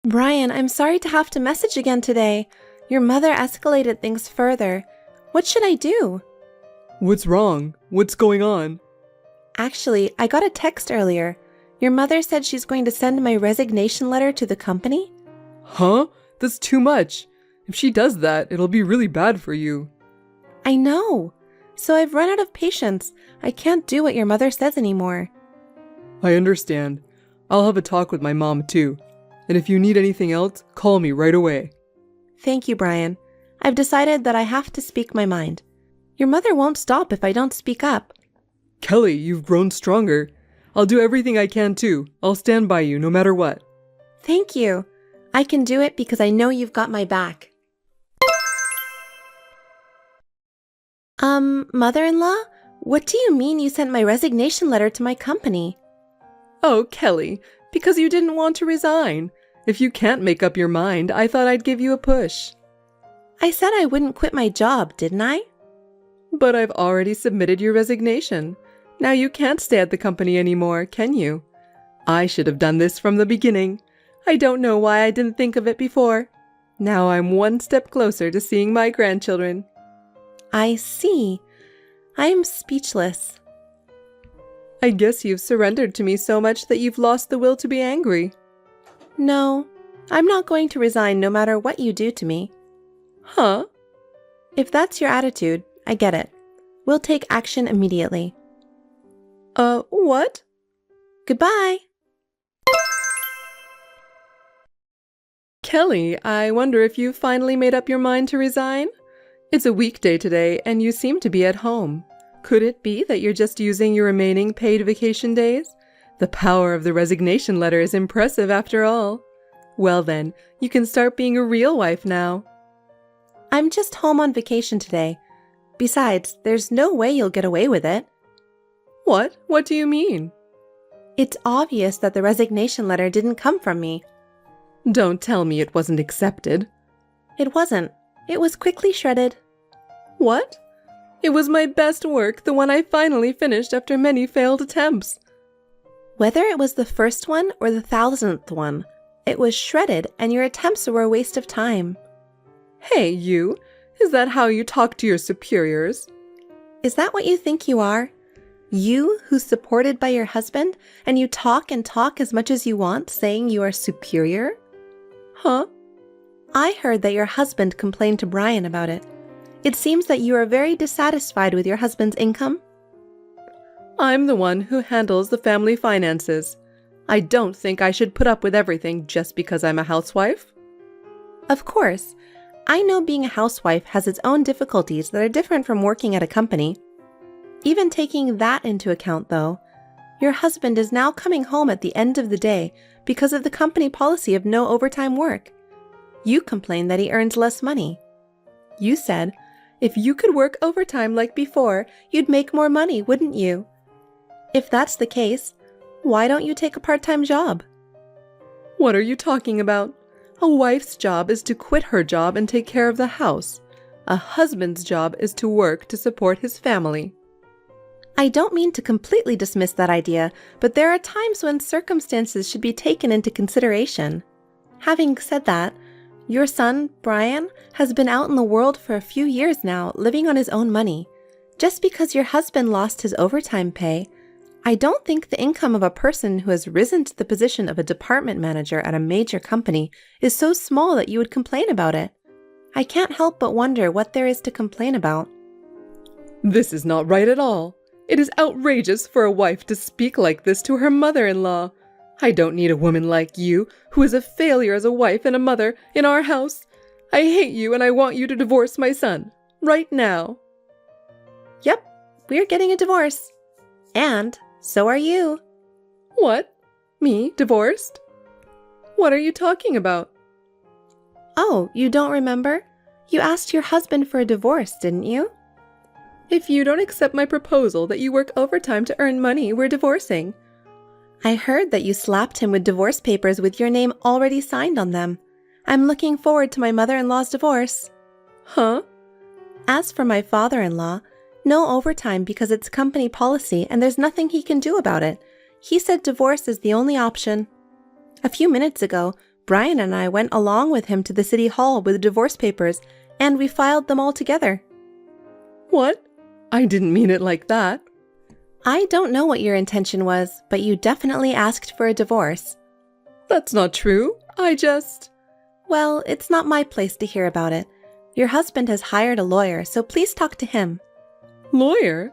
Brian, I'm sorry to have to message again today. Your mother escalated things further. What should I do? What's wrong? What's going on? Actually, I got a text earlier. Your mother said she's going to send my resignation letter to the company. Huh? That's too much. If she does that, it'll be really bad for you. I know. So I've run out of patience. I can't do what your mother says anymore. I understand. I'll have a talk with my mom too. And if you need anything else, call me right away. Thank you, Brian. I've decided that I have to speak my mind. Your mother won't stop if I don't speak up. Kelly, you've grown stronger. I'll do everything I can too. I'll stand by you no matter what. Thank you. I can do it because I know you've got my back. Mother-in-law? What do you mean you sent my resignation letter to my company? Oh, Kelly, because you didn't want to resign. If you can't make up your mind, I thought I'd give you a push. I said I wouldn't quit my job, didn't I? But I've already submitted your resignation. Now you can't stay at the company anymore, can you? I should have done this from the beginning. I don't know why I didn't think of it before. Now I'm one step closer to seeing my grandchildren. I see. I am speechless. I guess you've surrendered to me so much that you've lost the will to be angry. No, I'm not going to resign no matter what you do to me. Huh? If that's your attitude, I get it. We'll take action immediately. What? Goodbye. Kelly, I wonder if you've finally made up your mind to resign? It's a weekday today, and you seem to be at home. Could it be that you're just using your remaining paid vacation days? The power of the resignation letter is impressive after all. Well then, you can start being a real wife now. I'm just home on vacation today. Besides, there's no way you'll get away with it. What? What do you mean? It's obvious that the resignation letter didn't come from me. Don't tell me it wasn't accepted. It wasn't. It was quickly shredded. What? It was my best work, the one I finally finished after many failed attempts. Whether it was the first one or the 1000th one, it was shredded and your attempts were a waste of time. Hey, you! Is that how you talk to your superiors? Is that what you think you are? You, who's supported by your husband, and you talk and talk as much as you want, saying you are superior? Huh? I heard that your husband complained to Brian about it. It seems that you are very dissatisfied with your husband's income. I'm the one who handles the family finances. I don't think I should put up with everything just because I'm a housewife. Of course. I know being a housewife has its own difficulties that are different from working at a company. Even taking that into account, though, your husband is now coming home at the end of the day because of the company policy of no overtime work. You complain that he earns less money. You said, if you could work overtime like before, you'd make more money, wouldn't you? If that's the case, why don't you take a part-time job? What are you talking about? A wife's job is to quit her job and take care of the house. A husband's job is to work to support his family. I don't mean to completely dismiss that idea, but there are times when circumstances should be taken into consideration. Having said that, your son, Brian, has been out in the world for a few years now, living on his own money. Just because your husband lost his overtime pay, I don't think the income of a person who has risen to the position of a department manager at a major company is so small that you would complain about it. I can't help but wonder what there is to complain about. This is not right at all. It is outrageous for a wife to speak like this to her mother-in-law. I don't need a woman like you, who is a failure as a wife and a mother, in our house. I hate you and I want you to divorce my son. Right now. Yep, we're getting a divorce. And so are you. What? Me, divorced? What are you talking about? Oh, you don't remember? You asked your husband for a divorce, didn't you? If you don't accept my proposal that you work overtime to earn money, we're divorcing. I heard that you slapped him with divorce papers with your name already signed on them. I'm looking forward to my mother-in-law's divorce. Huh? As for my father-in-law, no overtime because it's company policy and there's nothing he can do about it. He said divorce is the only option. A few minutes ago, Brian and I went along with him to the city hall with the divorce papers, and we filed them all together. What? I didn't mean it like that. I don't know what your intention was, but you definitely asked for a divorce. That's not true. Well, it's not my place to hear about it. Your husband has hired a lawyer, so please talk to him. Lawyer?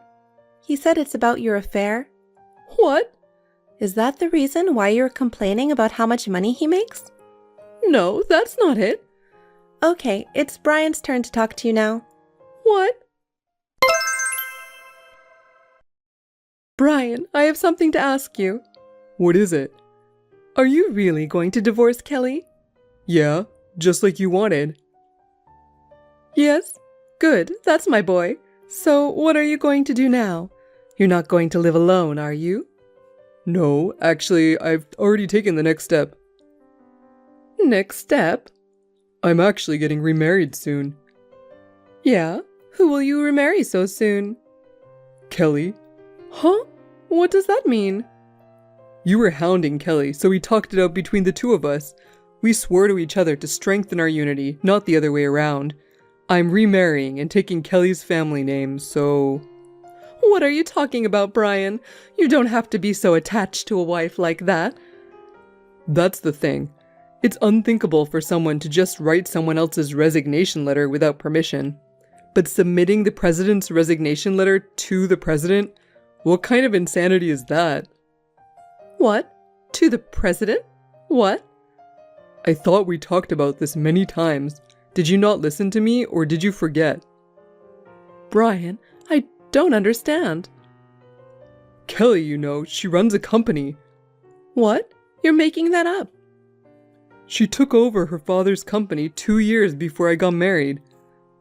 He said it's about your affair. What? Is that the reason why you're complaining about how much money he makes? No, that's not it. Okay, it's Brian's turn to talk to you now. What? Brian, I have something to ask you. What is it? Are you really going to divorce Kelly? Yeah, just like you wanted. Yes? Good, that's my boy. So what are you going to do now? You're not going to live alone, are you? No, actually, I've already taken the next step. Next step? I'm actually getting remarried soon. Yeah? Who will you remarry so soon? Kelly? Huh? What does that mean? You were hounding Kelly, so we talked it out between the two of us. We swore to each other to strengthen our unity, not the other way around. I'm remarrying and taking Kelly's family name, so... What are you talking about, Brian? You don't have to be so attached to a wife like that. That's the thing. It's unthinkable for someone to just write someone else's resignation letter without permission. But submitting the president's resignation letter to the president? What kind of insanity is that? What? To the president? What? I thought we talked about this many times. Did you not listen to me, or did you forget? Brian, I don't understand. Kelly, you know, she runs a company. What? You're making that up. She took over her father's company 2 years before I got married.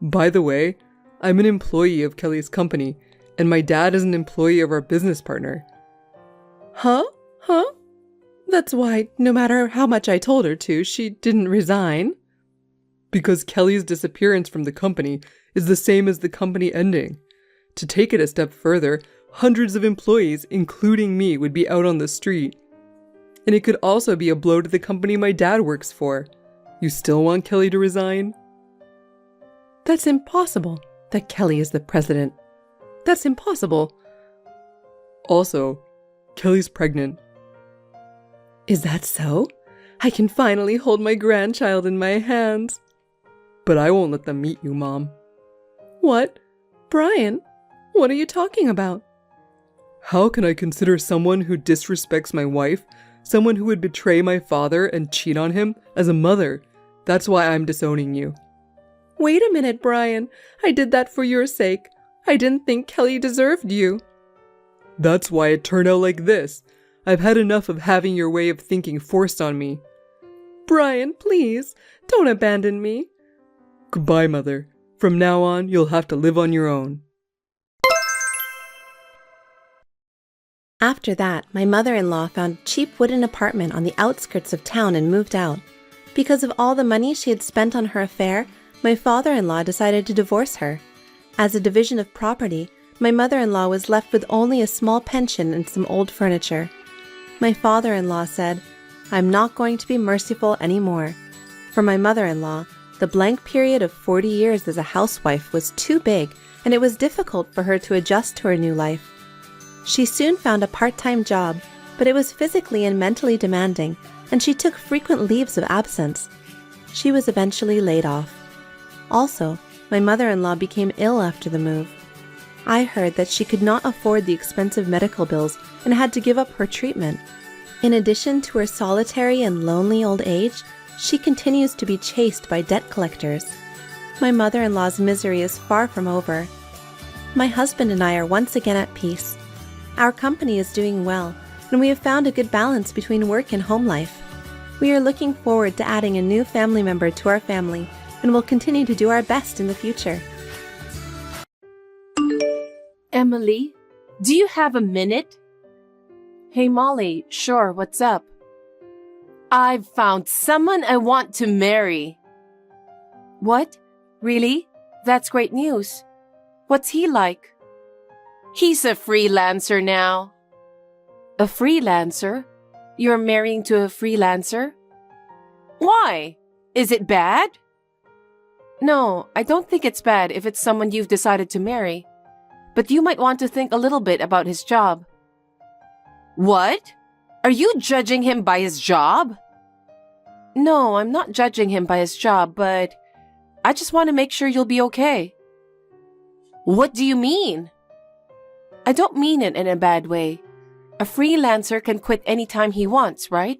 By the way, I'm an employee of Kelly's company, and my dad is an employee of our business partner. Huh? That's why, no matter how much I told her to, she didn't resign. Because Kelly's disappearance from the company is the same as the company ending. To take it a step further, hundreds of employees, including me, would be out on the street. And it could also be a blow to the company my dad works for. You still want Kelly to resign? That's impossible, that Kelly is the president. That's impossible. Also, Kelly's pregnant. Is that so? I can finally hold my grandchild in my hands. But I won't let them meet you, Mom. What? Brian, what are you talking about? How can I consider someone who disrespects my wife, someone who would betray my father and cheat on him, as a mother? That's why I'm disowning you. Wait a minute, Brian. I did that for your sake. I didn't think Kelly deserved you. That's why it turned out like this. I've had enough of having your way of thinking forced on me. Brian, please, don't abandon me. Goodbye, Mother. From now on, you'll have to live on your own. After that, my mother-in-law found a cheap wooden apartment on the outskirts of town and moved out. Because of all the money she had spent on her affair, my father-in-law decided to divorce her. As a division of property, my mother-in-law was left with only a small pension and some old furniture. My father-in-law said, "I'm not going to be merciful anymore." For my mother-in-law, the blank period of 40 years as a housewife was too big, and it was difficult for her to adjust to her new life. She soon found a part-time job, but it was physically and mentally demanding, and she took frequent leaves of absence. She was eventually laid off. Also, my mother-in-law became ill after the move. I heard that she could not afford the expensive medical bills and had to give up her treatment. In addition to her solitary and lonely old age, she continues to be chased by debt collectors. My mother-in-law's misery is far from over. My husband and I are once again at peace. Our company is doing well, and we have found a good balance between work and home life. We are looking forward to adding a new family member to our family and will continue to do our best in the future. Emily, do you have a minute? Hey Molly, sure, what's up? I've found someone I want to marry. What? Really? That's great news. What's he like? He's a freelancer now. A freelancer? You're marrying to a freelancer? Why? Is it bad? No, I don't think it's bad if it's someone you've decided to marry. But you might want to think a little bit about his job. What? Are you judging him by his job? No, I'm not judging him by his job, but I just want to make sure you'll be okay. What do you mean? I don't mean it in a bad way. A freelancer can quit anytime he wants, right?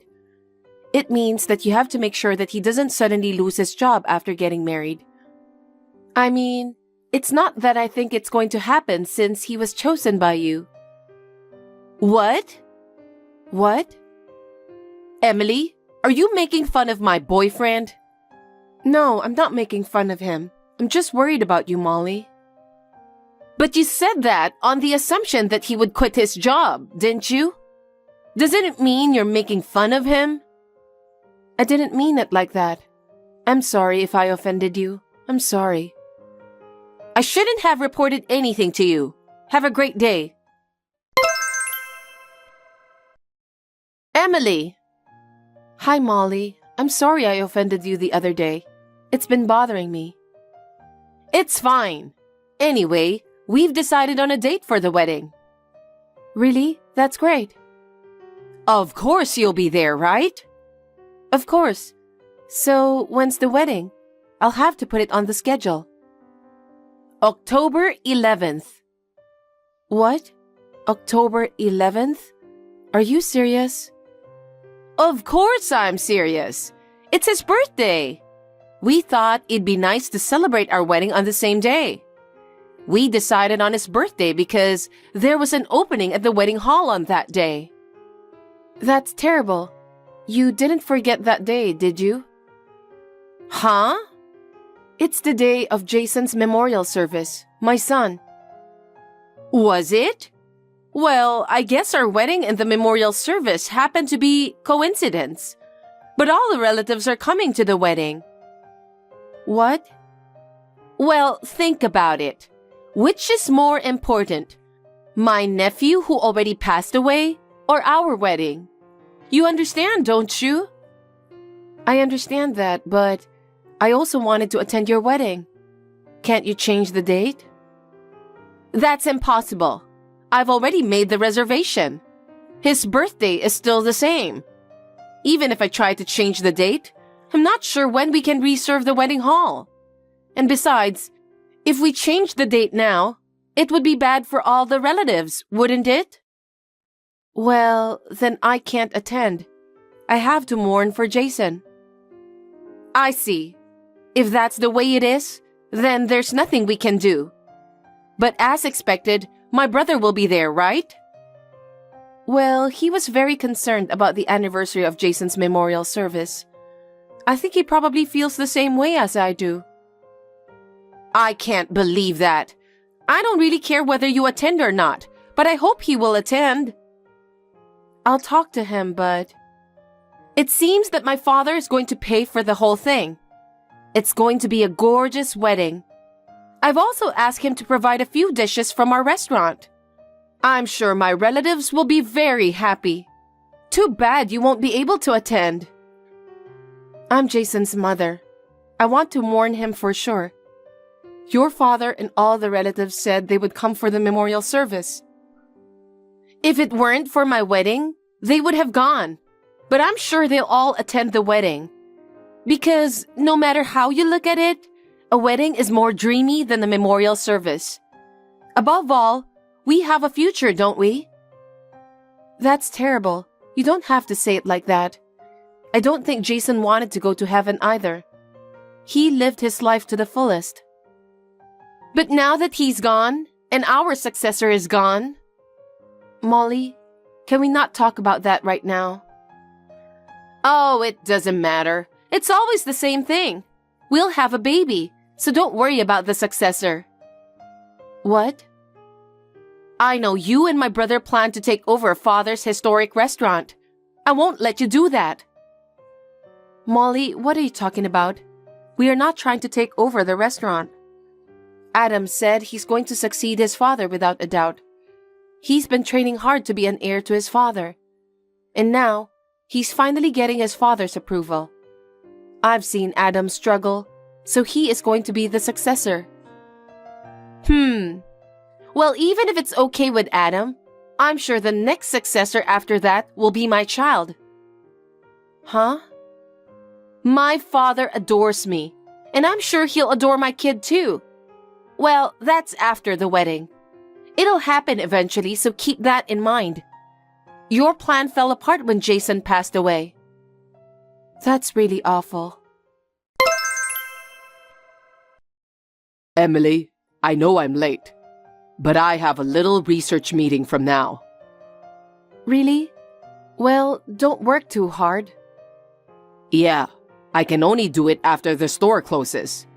It means that you have to make sure that he doesn't suddenly lose his job after getting married. I mean, it's not that I think it's going to happen since he was chosen by you. What? What? Emily, are you making fun of my boyfriend? No, I'm not making fun of him. I'm just worried about you, Molly. But you said that on the assumption that he would quit his job, didn't you? Doesn't it mean you're making fun of him? I didn't mean it like that. I'm sorry if I offended you. I'm sorry. I shouldn't have reported anything to you. Have a great day. Emily. Hi, Molly. I'm sorry I offended you the other day. It's been bothering me. It's fine. Anyway, we've decided on a date for the wedding. Really? That's great. Of course you'll be there, right? Of course. So, when's the wedding? I'll have to put it on the schedule. October 11th. What? October 11th? Are you serious? Of course I'm serious. It's his birthday. We thought it'd be nice to celebrate our wedding on the same day. We decided on his birthday because there was an opening at the wedding hall on that day. That's terrible. You didn't forget that day, did you? Huh? It's the day of Jason's memorial service, my son. Was it? Well, I guess our wedding and the memorial service happened to be coincidence. But all the relatives are coming to the wedding. What? Well, think about it. Which is more important? My nephew who already passed away or our wedding? You understand, don't you? I understand that, but I also wanted to attend your wedding. Can't you change the date? That's impossible. I've already made the reservation. His birthday is still the same. Even if I try to change the date, I'm not sure when we can reserve the wedding hall. And besides, if we change the date now, it would be bad for all the relatives, wouldn't it? Well, then I can't attend. I have to mourn for Jason. I see. If that's the way it is, then there's nothing we can do. But as expected, my brother will be there, right? Well, he was very concerned about the anniversary of Jason's memorial service. I think he probably feels the same way as I do. I can't believe that. I don't really care whether you attend or not, but I hope he will attend. I'll talk to him, but it seems that my father is going to pay for the whole thing. It's going to be a gorgeous wedding. I've also asked him to provide a few dishes from our restaurant. I'm sure my relatives will be very happy. Too bad you won't be able to attend. I'm Jason's mother. I want to mourn him for sure. Your father and all the relatives said they would come for the memorial service. If it weren't for my wedding, they would have gone. But I'm sure they'll all attend the wedding. Because no matter how you look at it, a wedding is more dreamy than the memorial service. Above all, we have a future, don't we? That's terrible. You don't have to say it like that. I don't think Jason wanted to go to heaven either. He lived his life to the fullest. But now that he's gone, and our successor is gone... Molly, can we not talk about that right now? Oh, it doesn't matter. It's always the same thing. We'll have a baby, so don't worry about the successor. What? I know you and my brother plan to take over Father's historic restaurant. I won't let you do that. Molly, what are you talking about? We are not trying to take over the restaurant. Adam said he's going to succeed his father without a doubt. He's been training hard to be an heir to his father. And now, he's finally getting his father's approval. I've seen Adam struggle, so he is going to be the successor. Well, even if it's okay with Adam, I'm sure the next successor after that will be my child. Huh? My father adores me, and I'm sure he'll adore my kid too. Well, that's after the wedding. It'll happen eventually, so keep that in mind. Your plan fell apart when Jason passed away. That's really awful. Emily, I know I'm late, but I have a little research meeting from now. Really? Well, don't work too hard. Yeah, I can only do it after the store closes.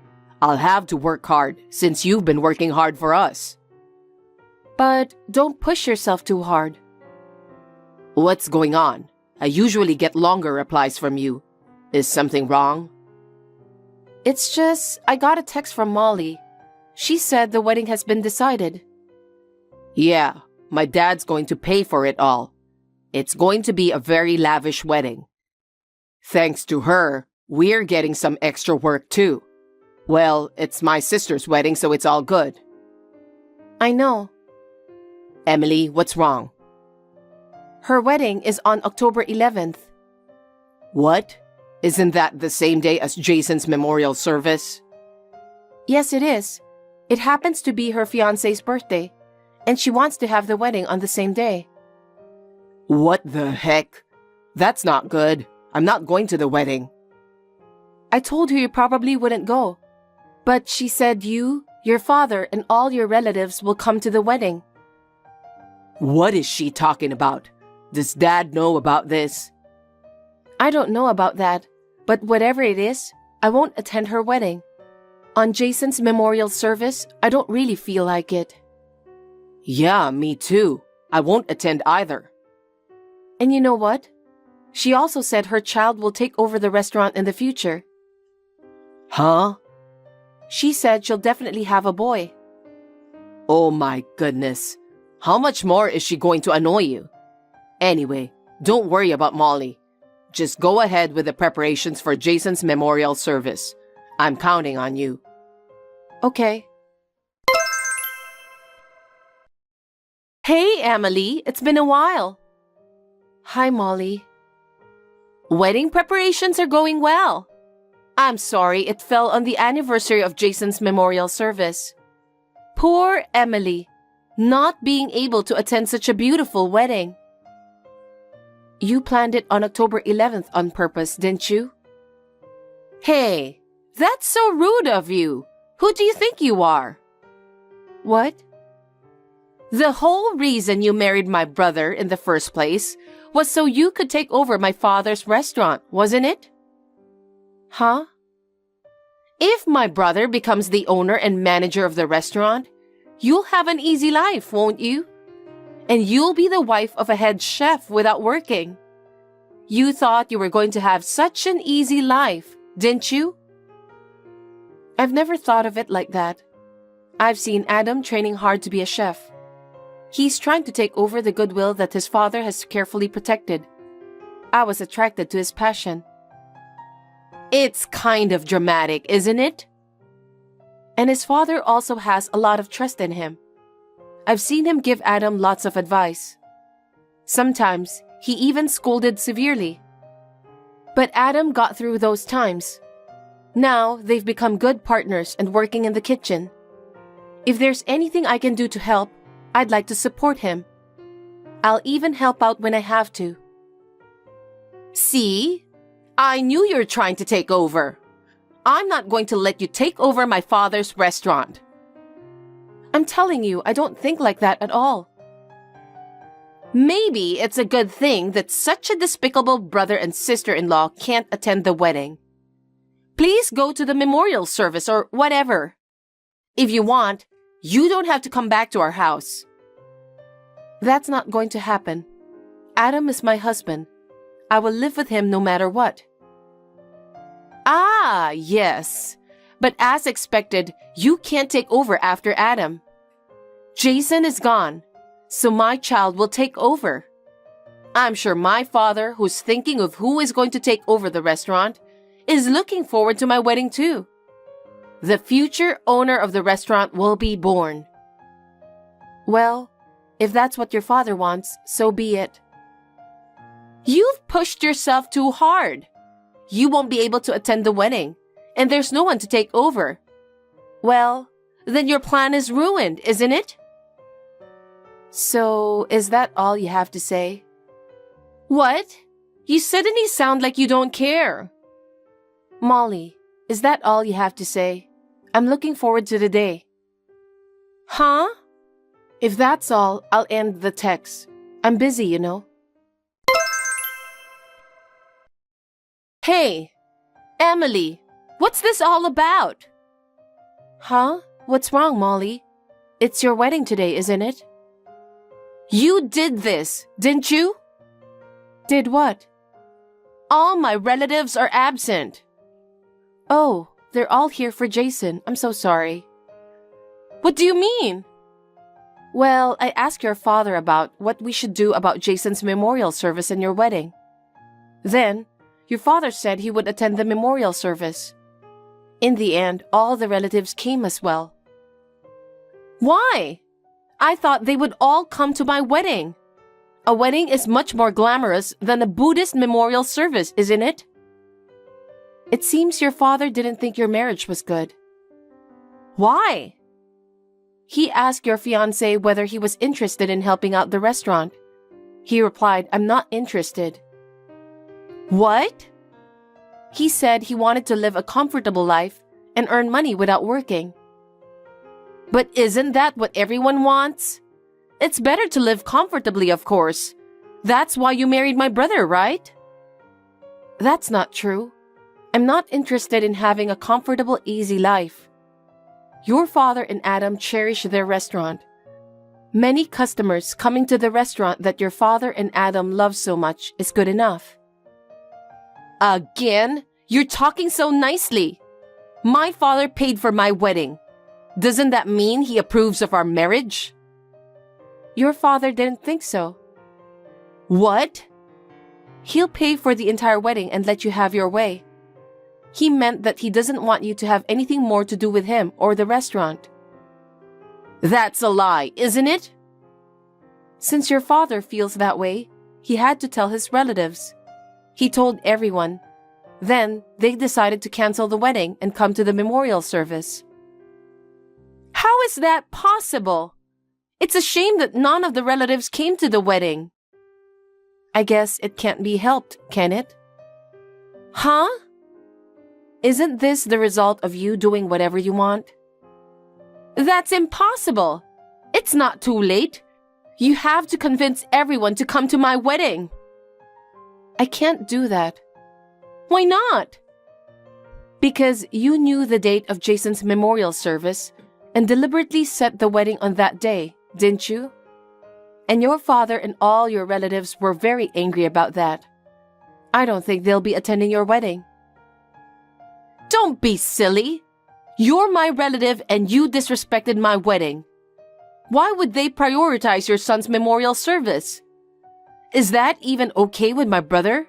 I'll have to work hard since you've been working hard for us. But don't push yourself too hard. What's going on? I usually get longer replies from you. Is something wrong? It's just, I got a text from Molly. She said the wedding has been decided. Yeah, my dad's going to pay for it all. It's going to be a very lavish wedding. Thanks to her, we're getting some extra work too. Well, it's my sister's wedding, so it's all good. I know. Emily, what's wrong? Her wedding is on October 11th. What? Isn't that the same day as Jason's memorial service? Yes, it is. It happens to be her fiancé's birthday, and she wants to have the wedding on the same day. What the heck? That's not good. I'm not going to the wedding. I told her you probably wouldn't go, but she said you, your father, and all your relatives will come to the wedding. What is she talking about? Does Dad know about this? I don't know about that, but whatever it is, I won't attend her wedding. On Jason's memorial service, I don't really feel like it. Yeah, me too. I won't attend either. And you know what? She also said her child will take over the restaurant in the future. Huh? She said she'll definitely have a boy. Oh my goodness. How much more is she going to annoy you? Anyway, don't worry about Molly. Just go ahead with the preparations for Jason's memorial service. I'm counting on you. Okay. Hey, Emily, it's been a while. Hi, Molly. Wedding preparations are going well. I'm sorry it fell on the anniversary of Jason's memorial service. Poor Emily, not being able to attend such a beautiful wedding. You planned it on October 11th on purpose, didn't you? Hey, that's so rude of you. Who do you think you are? What? The whole reason you married my brother in the first place was so you could take over my father's restaurant, wasn't it? Huh? If my brother becomes the owner and manager of the restaurant, you'll have an easy life, won't you? And you'll be the wife of a head chef without working. You thought you were going to have such an easy life, didn't you? I've never thought of it like that. I've seen Adam training hard to be a chef. He's trying to take over the goodwill that his father has carefully protected. I was attracted to his passion. It's kind of dramatic, isn't it? And his father also has a lot of trust in him. I've seen him give Adam lots of advice. Sometimes, he even scolded severely. But Adam got through those times. Now, they've become good partners and working in the kitchen. If there's anything I can do to help, I'd like to support him. I'll even help out when I have to. See? I knew you were trying to take over. I'm not going to let you take over my father's restaurant. I'm telling you, I don't think like that at all. Maybe it's a good thing that such a despicable brother and sister-in-law can't attend the wedding. Please go to the memorial service or whatever. If you want, you don't have to come back to our house. That's not going to happen. Adam is my husband. I will live with him no matter what. Ah, yes. But as expected, you can't take over after Adam. Jason is gone, so my child will take over. I'm sure my father, who's thinking of who is going to take over the restaurant, is looking forward to my wedding too. The future owner of the restaurant will be born. Well, if that's what your father wants, so be it. You've pushed yourself too hard. You won't be able to attend the wedding, and there's no one to take over. Well, then your plan is ruined, isn't it? So, is that all you have to say? What? You suddenly sound like you don't care. Molly, is that all you have to say? I'm looking forward to the day. Huh? If that's all, I'll end the text. I'm busy, you know. Hey, Emily, what's this all about? Huh? What's wrong, Molly? It's your wedding today, isn't it? You did this, didn't you? Did what? All my relatives are absent. Oh, they're all here for Jason. I'm so sorry. What do you mean? Well, I asked your father about what we should do about Jason's memorial service and your wedding. Then, your father said he would attend the memorial service. In the end, all the relatives came as well. Why? I thought they would all come to my wedding. A wedding is much more glamorous than a Buddhist memorial service, isn't it? It seems your father didn't think your marriage was good. Why? He asked your fiancé whether he was interested in helping out the restaurant. He replied, "I'm not interested." What? He said he wanted to live a comfortable life and earn money without working. But isn't that what everyone wants? It's better to live comfortably, of course. That's why you married my brother, right? That's not true. I'm not interested in having a comfortable, easy life. Your father and Adam cherish their restaurant. Many customers coming to the restaurant that your father and Adam love so much is good enough. Again? You're talking so nicely. My father paid for my wedding. Doesn't that mean he approves of our marriage? Your father didn't think so. What? He'll pay for the entire wedding and let you have your way. He meant that he doesn't want you to have anything more to do with him or the restaurant. That's a lie, isn't it? Since your father feels that way, he had to tell his relatives. He told everyone. Then they decided to cancel the wedding and come to the memorial service. How is that possible? It's a shame that none of the relatives came to the wedding. I guess it can't be helped, can it? Huh? Isn't this the result of you doing whatever you want? That's impossible. It's not too late. You have to convince everyone to come to my wedding. I can't do that. Why not? Because you knew the date of Jason's memorial service and deliberately set the wedding on that day, didn't you? And your father and all your relatives were very angry about that. I don't think they'll be attending your wedding. Don't be silly. You're my relative and you disrespected my wedding. Why would they prioritize your son's memorial service? Is that even okay with my brother?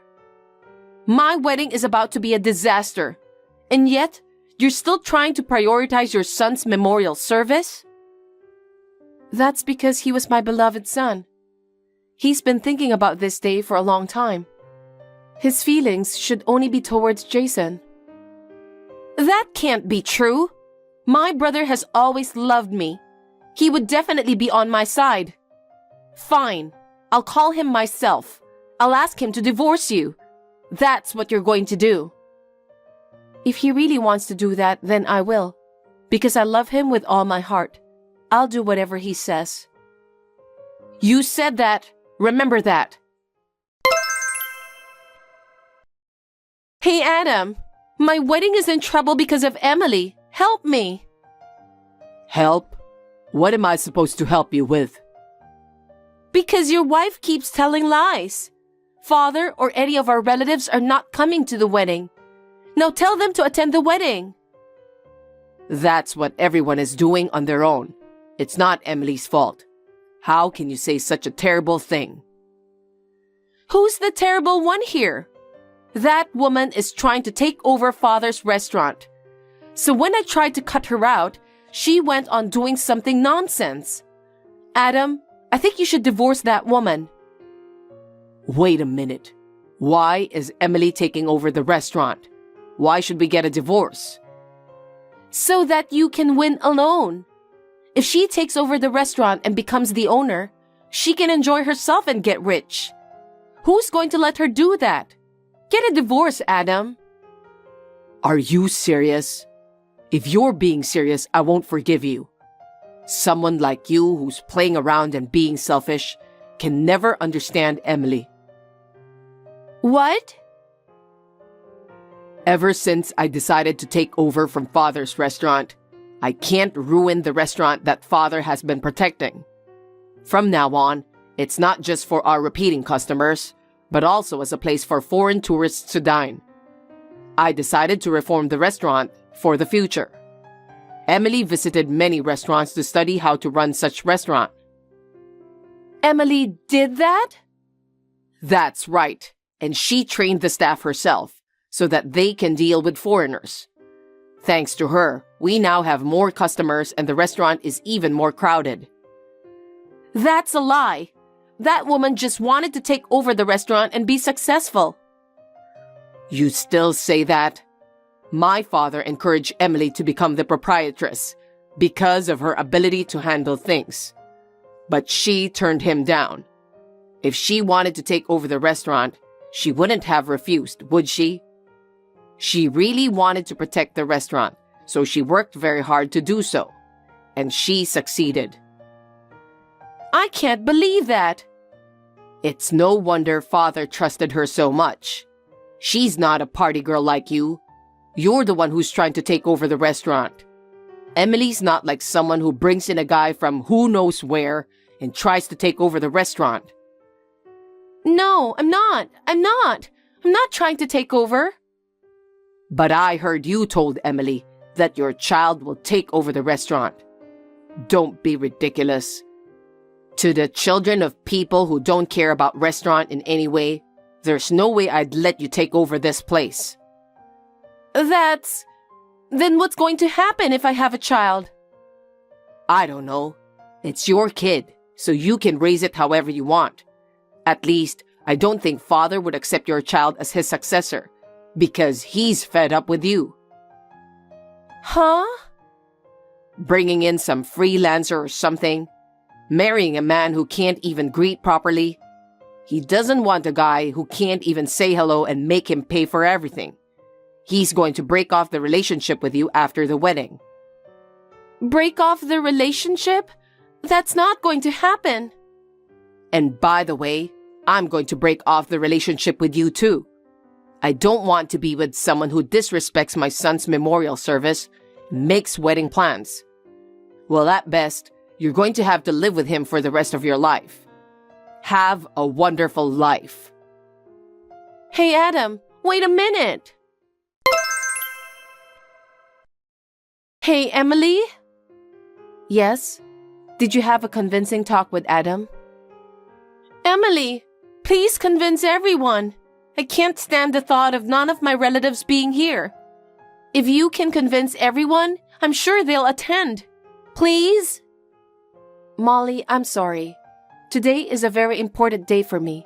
My wedding is about to be a disaster, and yet you're still trying to prioritize your son's memorial service? That's because he was my beloved son. He's been thinking about this day for a long time. His feelings should only be towards Jason. That can't be true. My brother has always loved me. He would definitely be on my side. Fine, I'll call him myself. I'll ask him to divorce you. That's what you're going to do. If he really wants to do that, then I will. Because I love him with all my heart. I'll do whatever he says. You said that. Remember that. Hey, Adam. My wedding is in trouble because of Emily. Help me. Help? What am I supposed to help you with? Because your wife keeps telling lies. Father or any of our relatives are not coming to the wedding. Now tell them to attend the wedding. That's what everyone is doing on their own. It's not Emily's fault. How can you say such a terrible thing? Who's the terrible one here? That woman is trying to take over Father's restaurant. So when I tried to cut her out, she went on doing something nonsense. Adam, I think you should divorce that woman. Wait a minute. Why is Emily taking over the restaurant? Why should we get a divorce? So that you can win alone. If she takes over the restaurant and becomes the owner, she can enjoy herself and get rich. Who's going to let her do that? Get a divorce, Adam. Are you serious? If you're being serious, I won't forgive you. Someone like you who's playing around and being selfish can never understand Emily. What? Ever since I decided to take over from Father's restaurant, I can't ruin the restaurant that Father has been protecting. From now on, it's not just for our repeating customers, but also as a place for foreign tourists to dine. I decided to reform the restaurant for the future. Emily visited many restaurants to study how to run such restaurant. Emily did that? That's right, and she trained the staff herself so that they can deal with foreigners. Thanks to her, we now have more customers and the restaurant is even more crowded. That's a lie. That woman just wanted to take over the restaurant and be successful. You still say that? My father encouraged Emily to become the proprietress because of her ability to handle things. But she turned him down. If she wanted to take over the restaurant, she wouldn't have refused, would she? She really wanted to protect the restaurant, so she worked very hard to do so. And she succeeded. I can't believe that. It's no wonder Father trusted her so much. She's not a party girl like you. You're the one who's trying to take over the restaurant. Emily's not like someone who brings in a guy from who knows where and tries to take over the restaurant. No, I'm not. I'm not trying to take over. But I heard you told Emily that your child will take over the restaurant. Don't be ridiculous. To the children of people who don't care about restaurant in any way, there's no way I'd let you take over this place. Then what's going to happen if I have a child? I don't know. It's your kid, so you can raise it however you want. At least, I don't think Father would accept your child as his successor, because he's fed up with you. Huh? Bringing in some freelancer or something. Marrying a man who can't even greet properly. He doesn't want a guy who can't even say hello and make him pay for everything. He's going to break off the relationship with you after the wedding. Break off the relationship? That's not going to happen. And by the way, I'm going to break off the relationship with you too. I don't want to be with someone who disrespects my son's memorial service, makes wedding plans. Well, at best, you're going to have to live with him for the rest of your life. Have a wonderful life. Hey, Adam, wait a minute. Hey, Emily? Yes? Did you have a convincing talk with Adam? Emily, please convince everyone. I can't stand the thought of none of my relatives being here. If you can convince everyone, I'm sure they'll attend. Please? Molly, I'm sorry. Today is a very important day for me.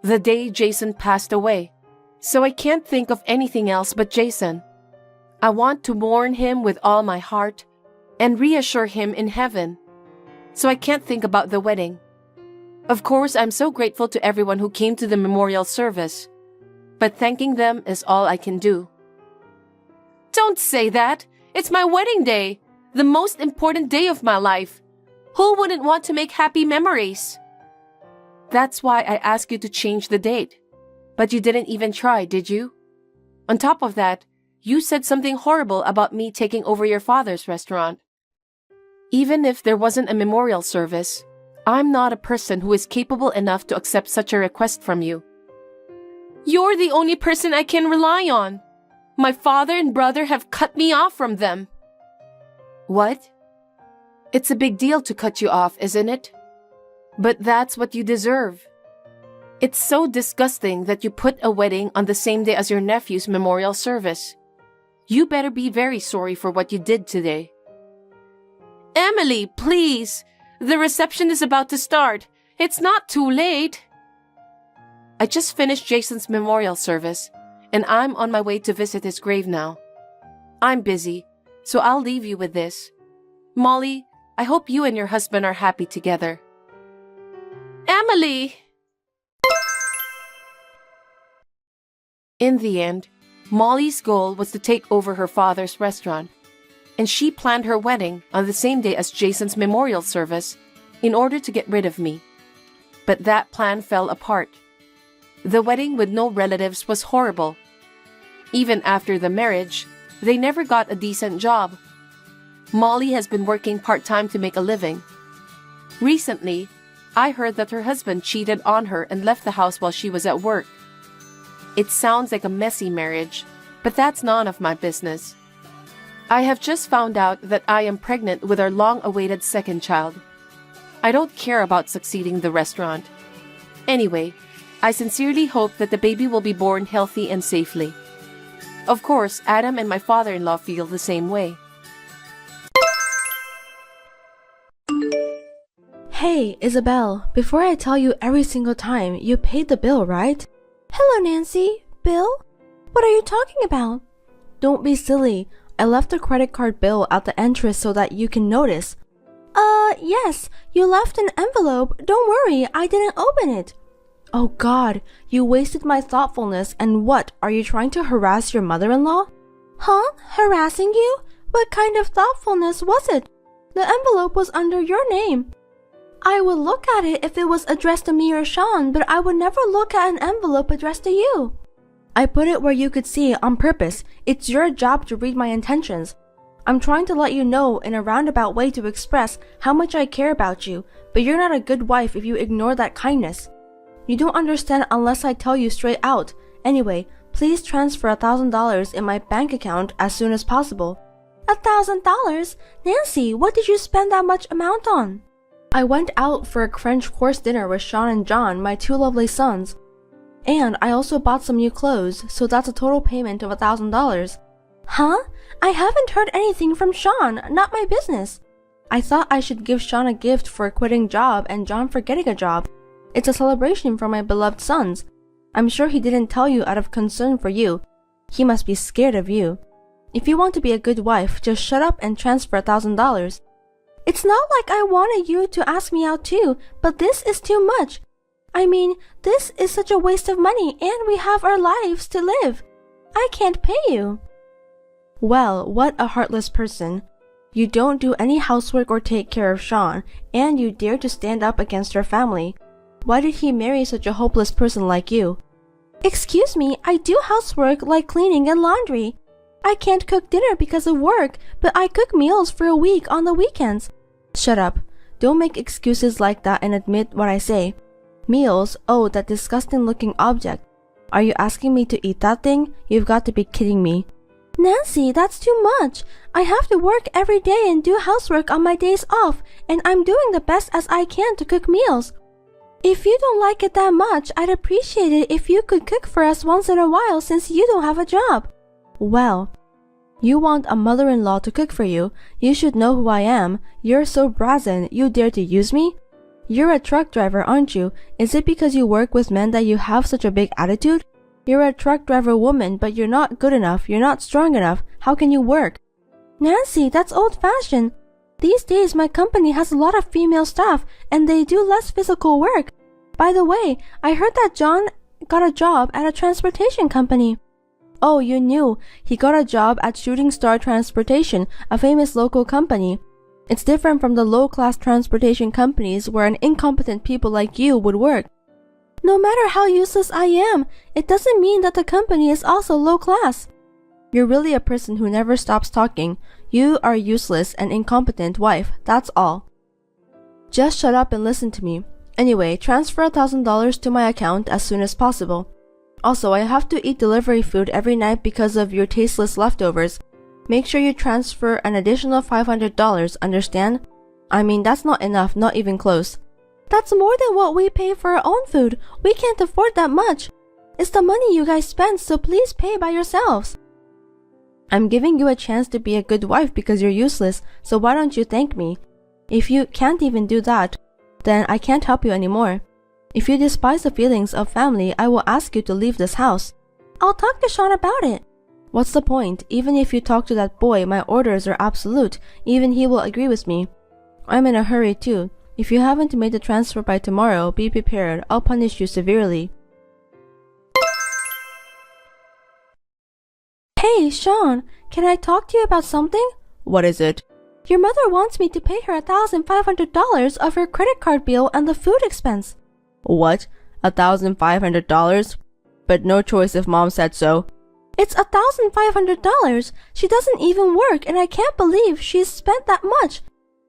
The day Jason passed away. So I can't think of anything else but Jason. I want to mourn him with all my heart and reassure him in heaven. So I can't think about the wedding. Of course, I'm so grateful to everyone who came to the memorial service. But thanking them is all I can do. Don't say that. It's my wedding day. The most important day of my life. Who wouldn't want to make happy memories? That's why I asked you to change the date. But you didn't even try, did you? On top of that, you said something horrible about me taking over your father's restaurant. Even if there wasn't a memorial service, I'm not a person who is capable enough to accept such a request from you. You're the only person I can rely on. My father and brother have cut me off from them. What? It's a big deal to cut you off, isn't it? But that's what you deserve. It's so disgusting that you put a wedding on the same day as your nephew's memorial service. You better be very sorry for what you did today. Emily, please! The reception is about to start. It's not too late. I just finished Jason's memorial service, and I'm on my way to visit his grave now. I'm busy, so I'll leave you with this. Molly, I hope you and your husband are happy together. Emily! In the end, Molly's goal was to take over her father's restaurant, and she planned her wedding on the same day as Jason's memorial service in order to get rid of me. But that plan fell apart. The wedding with no relatives was horrible. Even after the marriage, they never got a decent job. Molly has been working part-time to make a living. Recently, I heard that her husband cheated on her and left the house while she was at work. It sounds like a messy marriage, but that's none of my business. I have just found out that I am pregnant with our long-awaited second child. I don't care about succeeding the restaurant. Anyway, I sincerely hope that the baby will be born healthy and safely. Of course, Adam and my father-in-law feel the same way. Hey, Isabel, before I tell you every single time, you paid the bill, right? Hello, Nancy. Bill? What are you talking about? Don't be silly. I left the credit card bill at the entrance so that you can notice. Yes, you left an envelope. Don't worry, I didn't open it. Oh God, you wasted my thoughtfulness, and what, are you trying to harass your mother-in-law? Huh? Harassing you? What kind of thoughtfulness was it? The envelope was under your name. I would look at it if it was addressed to me or Sean, but I would never look at an envelope addressed to you. I put it where you could see it on purpose. It's your job to read my intentions. I'm trying to let you know in a roundabout way to express how much I care about you, but you're not a good wife if you ignore that kindness. You don't understand unless I tell you straight out. Anyway, please transfer $1,000 in my bank account as soon as possible. $1,000? Nancy, what did you spend that much amount on? I went out for a French course dinner with Sean and John, my two lovely sons. And I also bought some new clothes, so that's a total payment of $1,000. Huh? I haven't heard anything from Sean, not my business. I thought I should give Sean a gift for quitting job and John for getting a job. It's a celebration for my beloved sons. I'm sure he didn't tell you out of concern for you. He must be scared of you. If you want to be a good wife, just shut up and transfer $1,000. It's not like I wanted you to ask me out too, but this is too much. I mean, this is such a waste of money and we have our lives to live. I can't pay you. Well, what a heartless person. You don't do any housework or take care of Sean, and you dare to stand up against your family. Why did he marry such a hopeless person like you? Excuse me, I do housework like cleaning and laundry. I can't cook dinner because of work, but I cook meals for a week on the weekends. Shut up. Don't make excuses like that and admit what I say. Meals? Oh, that disgusting looking object. Are you asking me to eat that thing? You've got to be kidding me. Nancy, that's too much. I have to work every day and do housework on my days off, and I'm doing the best as I can to cook meals. If you don't like it that much, I'd appreciate it if you could cook for us once in a while since you don't have a job. Well, you want a mother-in-law to cook for you. You should know who I am. You're so brazen, you dare to use me? You're a truck driver, aren't you? Is it because you work with men that you have such a big attitude? You're a truck driver woman, but you're not good enough. You're not strong enough. How can you work? Nancy, that's old-fashioned. These days, my company has a lot of female staff, and they do less physical work. By the way, I heard that John got a job at a transportation company. Oh, you knew. He got a job at Shooting Star Transportation, a famous local company. It's different from the low-class transportation companies where an incompetent people like you would work. No matter how useless I am, it doesn't mean that the company is also low class. You're really a person who never stops talking. You are a useless and incompetent wife, that's all. Just shut up and listen to me. Anyway, transfer $1,000 to my account as soon as possible. Also, I have to eat delivery food every night because of your tasteless leftovers. Make sure you transfer an additional $500, understand? I mean, that's not enough, not even close. That's more than what we pay for our own food. We can't afford that much. It's the money you guys spend, so please pay by yourselves. I'm giving you a chance to be a good wife because you're useless, so why don't you thank me? If you can't even do that, then I can't help you anymore. If you despise the feelings of family, I will ask you to leave this house. I'll talk to Sean about it. What's the point? Even if you talk to that boy, my orders are absolute. Even he will agree with me. I'm in a hurry too. If you haven't made the transfer by tomorrow, be prepared. I'll punish you severely. Hey, Sean, can I talk to you about something? What is it? Your mother wants me to pay her $1,500 of her credit card bill and the food expense. What? $1,500? But no choice if Mom said so. It's $1,500. She doesn't even work and I can't believe she's spent that much.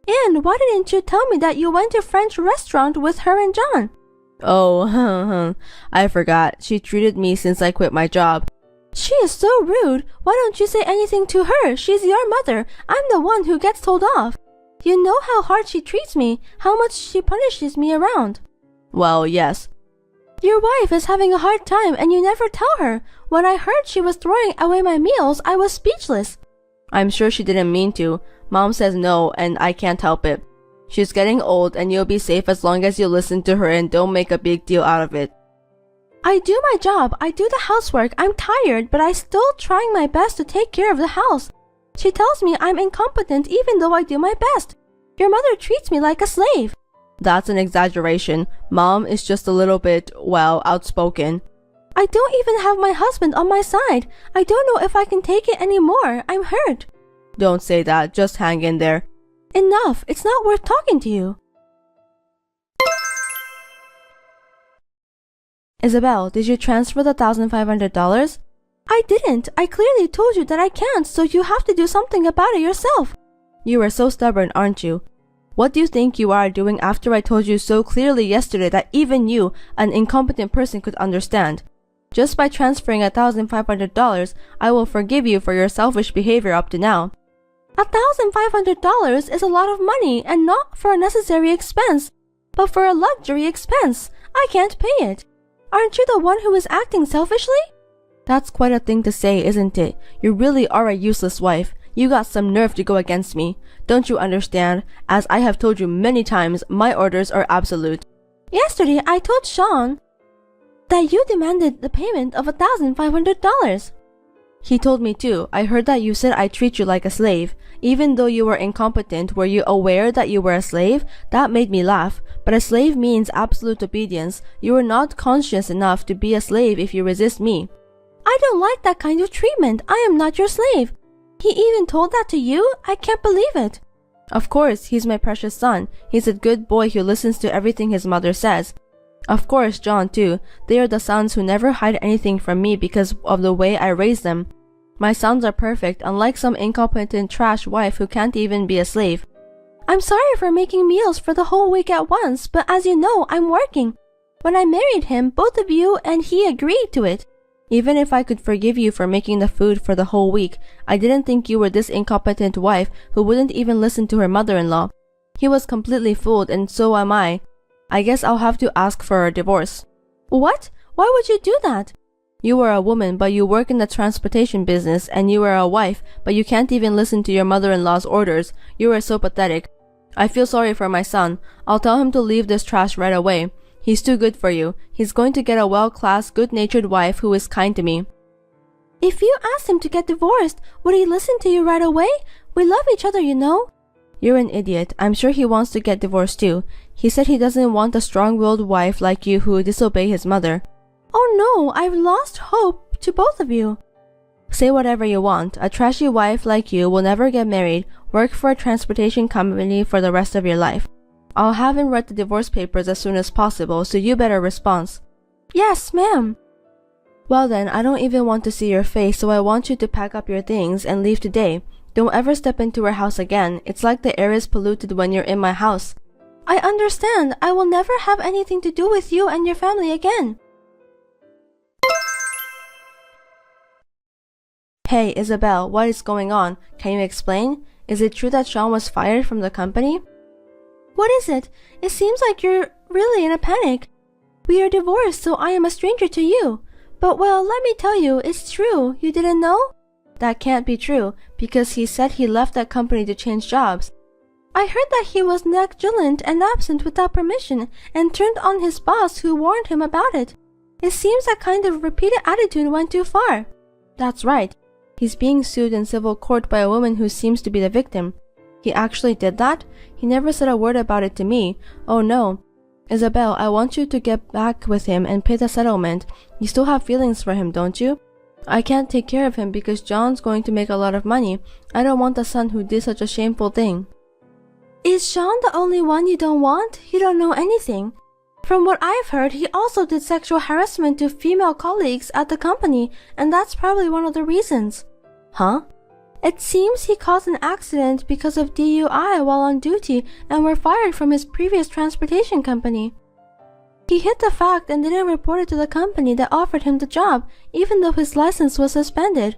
And why didn't you tell me that you went to a French restaurant with her and John? Oh, I forgot. She treated me since I quit my job. She is so rude. Why don't you say anything to her? She's your mother. I'm the one who gets told off. You know how hard she treats me, how much she punishes me around. Well, yes. Your wife is having a hard time and you never tell her. When I heard she was throwing away my meals, I was speechless. I'm sure she didn't mean to. Mom says no and I can't help it. She's getting old and you'll be safe as long as you listen to her and don't make a big deal out of it. I do my job. I do the housework. I'm tired, but I'm still trying my best to take care of the house. She tells me I'm incompetent even though I do my best. Your mother treats me like a slave. That's an exaggeration. Mom is just a little bit, well, outspoken. I don't even have my husband on my side. I don't know if I can take it anymore. I'm hurt. Don't say that. Just hang in there. Enough. It's not worth talking to you. Isabel, did you transfer the $1,500? I didn't. I clearly told you that I can't, so you have to do something about it yourself. You are so stubborn, aren't you? What do you think you are doing after I told you so clearly yesterday that even you, an incompetent person, could understand? Just by transferring $1,500, I will forgive you for your selfish behavior up to now. $1,500 is a lot of money and not for a necessary expense, but for a luxury expense. I can't pay it. Aren't you the one who is acting selfishly? That's quite a thing to say, isn't it? You really are a useless wife. You got some nerve to go against me. Don't you understand? As I have told you many times, my orders are absolute. Yesterday, I told Sean that you demanded the payment of $1,500. He told me too. I heard that you said I treat you like a slave. Even though you were incompetent, were you aware that you were a slave? That made me laugh. But a slave means absolute obedience. You are not conscious enough to be a slave if you resist me. I don't like that kind of treatment. I am not your slave. He even told that to you? I can't believe it. Of course, he's my precious son. He's a good boy who listens to everything his mother says. Of course, John too. They are the sons who never hide anything from me because of the way I raise them. My sons are perfect, unlike some incompetent trash wife who can't even be a slave. I'm sorry for making meals for the whole week at once, but as you know, I'm working. When I married him, both of you and he agreed to it. Even if I could forgive you for making the food for the whole week, I didn't think you were this incompetent wife who wouldn't even listen to her mother-in-law. He was completely fooled, and so am I. I guess I'll have to ask for a divorce. What? Why would you do that? You are a woman, but you work in the transportation business, and you are a wife, but you can't even listen to your mother-in-law's orders. You are so pathetic. I feel sorry for my son. I'll tell him to leave this trash right away. He's too good for you. He's going to get a well-class, good-natured wife who is kind to me. If you asked him to get divorced, would he listen to you right away? We love each other, you know. You're an idiot. I'm sure he wants to get divorced too. He said he doesn't want a strong-willed wife like you who would disobey his mother. Oh no, I've lost hope to both of you. Say whatever you want. A trashy wife like you will never get married, work for a transportation company for the rest of your life. I'll have him write the divorce papers as soon as possible, so you better respond. Yes, ma'am. Well then, I don't even want to see your face, so I want you to pack up your things and leave today. Don't ever step into our house again. It's like the air is polluted when you're in my house. I understand. I will never have anything to do with you and your family again. Hey, Isabel, what is going on? Can you explain? Is it true that Sean was fired from the company? What is it? It seems like you're really in a panic. We are divorced, so I am a stranger to you. But well, let me tell you, it's true. You didn't know? That can't be true, because he said he left that company to change jobs. I heard that he was negligent and absent without permission, and turned on his boss who warned him about it. It seems that kind of repeated attitude went too far. That's right. He's being sued in civil court by a woman who seems to be the victim. He actually did that? He never said a word about it to me. Oh no. Isabel, I want you to get back with him and pay the settlement. You still have feelings for him, don't you? I can't take care of him because John's going to make a lot of money. I don't want the son who did such a shameful thing. Is Sean the only one you don't want? You don't know anything. From what I've heard, he also did sexual harassment to female colleagues at the company, and that's probably one of the reasons. Huh? It seems he caused an accident because of DUI while on duty and were fired from his previous transportation company. He hid the fact and didn't report it to the company that offered him the job, even though his license was suspended.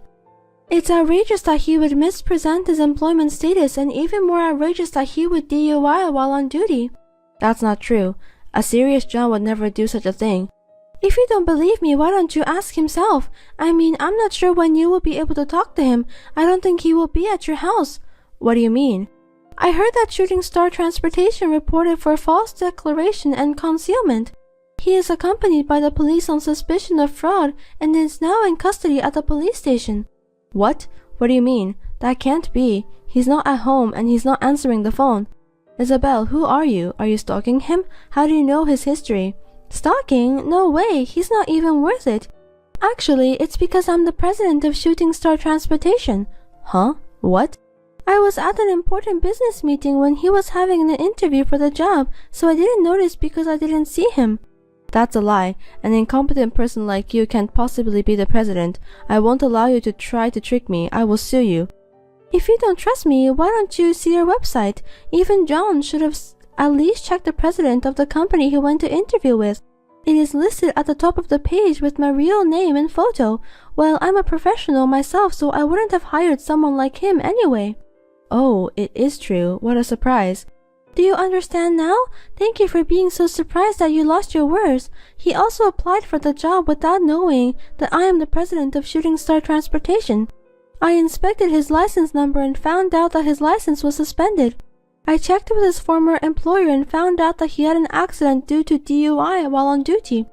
It's outrageous that he would mispresent his employment status, and even more outrageous that he would DUI while on duty. That's not true. A serious John would never do such a thing. If you don't believe me, why don't you ask himself? I mean, I'm not sure when you will be able to talk to him. I don't think he will be at your house. What do you mean? I heard that Shooting Star Transportation reported for false declaration and concealment. He is accompanied by the police on suspicion of fraud and is now in custody at the police station. What? What do you mean? That can't be. He's not at home and he's not answering the phone. Isabel, who are you? Are you stalking him? How do you know his history? Stalking? No way, he's not even worth it. Actually, it's because I'm the president of Shooting Star Transportation. Huh? What? I was at an important business meeting when he was having an interview for the job, so I didn't notice because I didn't see him. That's a lie. An incompetent person like you can't possibly be the president. I won't allow you to try to trick me. I will sue you. If you don't trust me, why don't you see your website? Even John should have at least checked the president of the company he went to interview with. It is listed at the top of the page with my real name and photo. Well, I'm a professional myself, so I wouldn't have hired someone like him anyway. Oh, it is true. What a surprise. Do you understand now? Thank you for being so surprised that you lost your words. He also applied for the job without knowing that I am the president of Shooting Star Transportation. I inspected his license number and found out that his license was suspended. I checked with his former employer and found out that he had an accident due to DUI while on duty.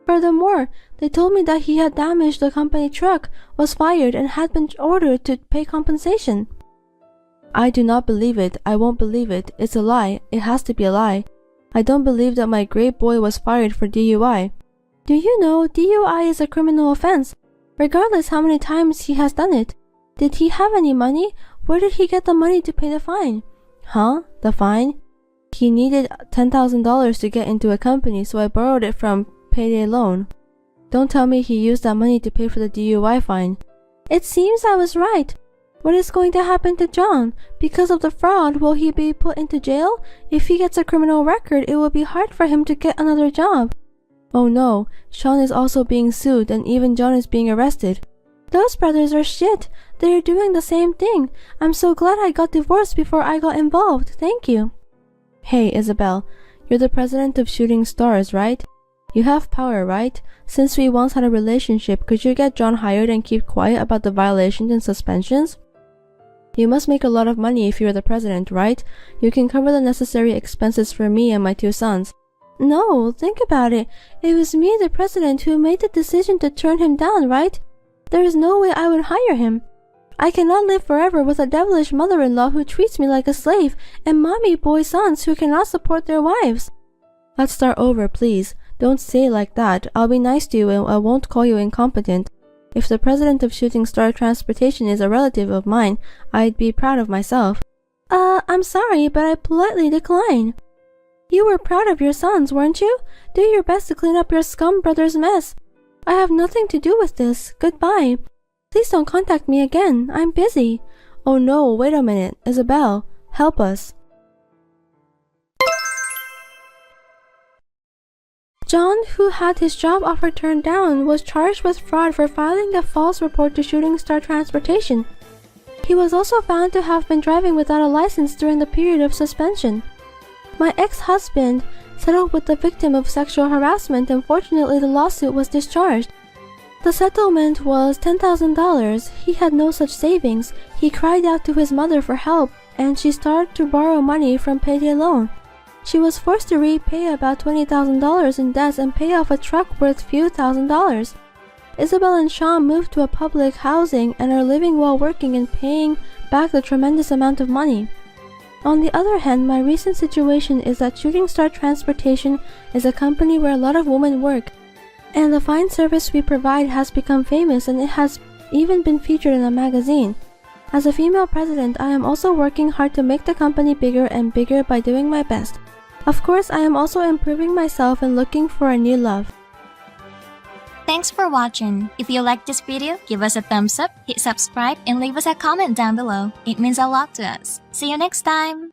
Furthermore, they told me that he had damaged the company truck, was fired, and had been ordered to pay compensation. I do not believe it. I won't believe it. It's a lie. It has to be a lie. I don't believe that my great boy was fired for DUI. Do you know DUI is a criminal offense, regardless how many times he has done it? Did he have any money? Where did he get the money to pay the fine? Huh? The fine? He needed $10,000 to get into a company, so I borrowed it from payday loan. Don't tell me he used that money to pay for the DUI fine. It seems I was right. What is going to happen to John? Because of the fraud, will he be put into jail? If he gets a criminal record, it will be hard for him to get another job. Oh no, Sean is also being sued and even John is being arrested. Those brothers are shit. They are doing the same thing. I'm so glad I got divorced before I got involved. Thank you. Hey, Isabel, you're the president of Shooting Stars, right? You have power, right? Since we once had a relationship, could you get John hired and keep quiet about the violations and suspensions? You must make a lot of money if you're the president, right? You can cover the necessary expenses for me and my two sons. No, think about it. It was me, the president, who made the decision to turn him down, right? There is no way I would hire him. I cannot live forever with a devilish mother-in-law who treats me like a slave and mommy boy sons who cannot support their wives. Let's start over, please. Don't say it like that. I'll be nice to you and I won't call you incompetent. If the president of Shooting Star Transportation is a relative of mine, I'd be proud of myself. I'm sorry, but I politely decline. You were proud of your sons, weren't you? Do your best to clean up your scum brother's mess. I have nothing to do with this. Goodbye. Please don't contact me again. I'm busy. Oh no, wait a minute. Isabel, help us. John, who had his job offer turned down, was charged with fraud for filing a false report to Shooting Star Transportation. He was also found to have been driving without a license during the period of suspension. My ex-husband settled with the victim of sexual harassment, and fortunately the lawsuit was discharged. The settlement was $10,000. He had no such savings. He cried out to his mother for help, and she started to borrow money from payday loan. She was forced to repay about $20,000 in debts and pay off a truck worth few $1,000s. Isabel and Sean moved to a public housing and are living while working and paying back the tremendous amount of money. On the other hand, my recent situation is that Shooting Star Transportation is a company where a lot of women work, and the fine service we provide has become famous, and it has even been featured in a magazine. As a female president, I am also working hard to make the company bigger and bigger by doing my best. Of course, I am also improving myself and looking for a new love. Thanks for watching. If you liked this video, give us a thumbs up, hit subscribe, and leave us a comment down below. It means a lot to us. See you next time!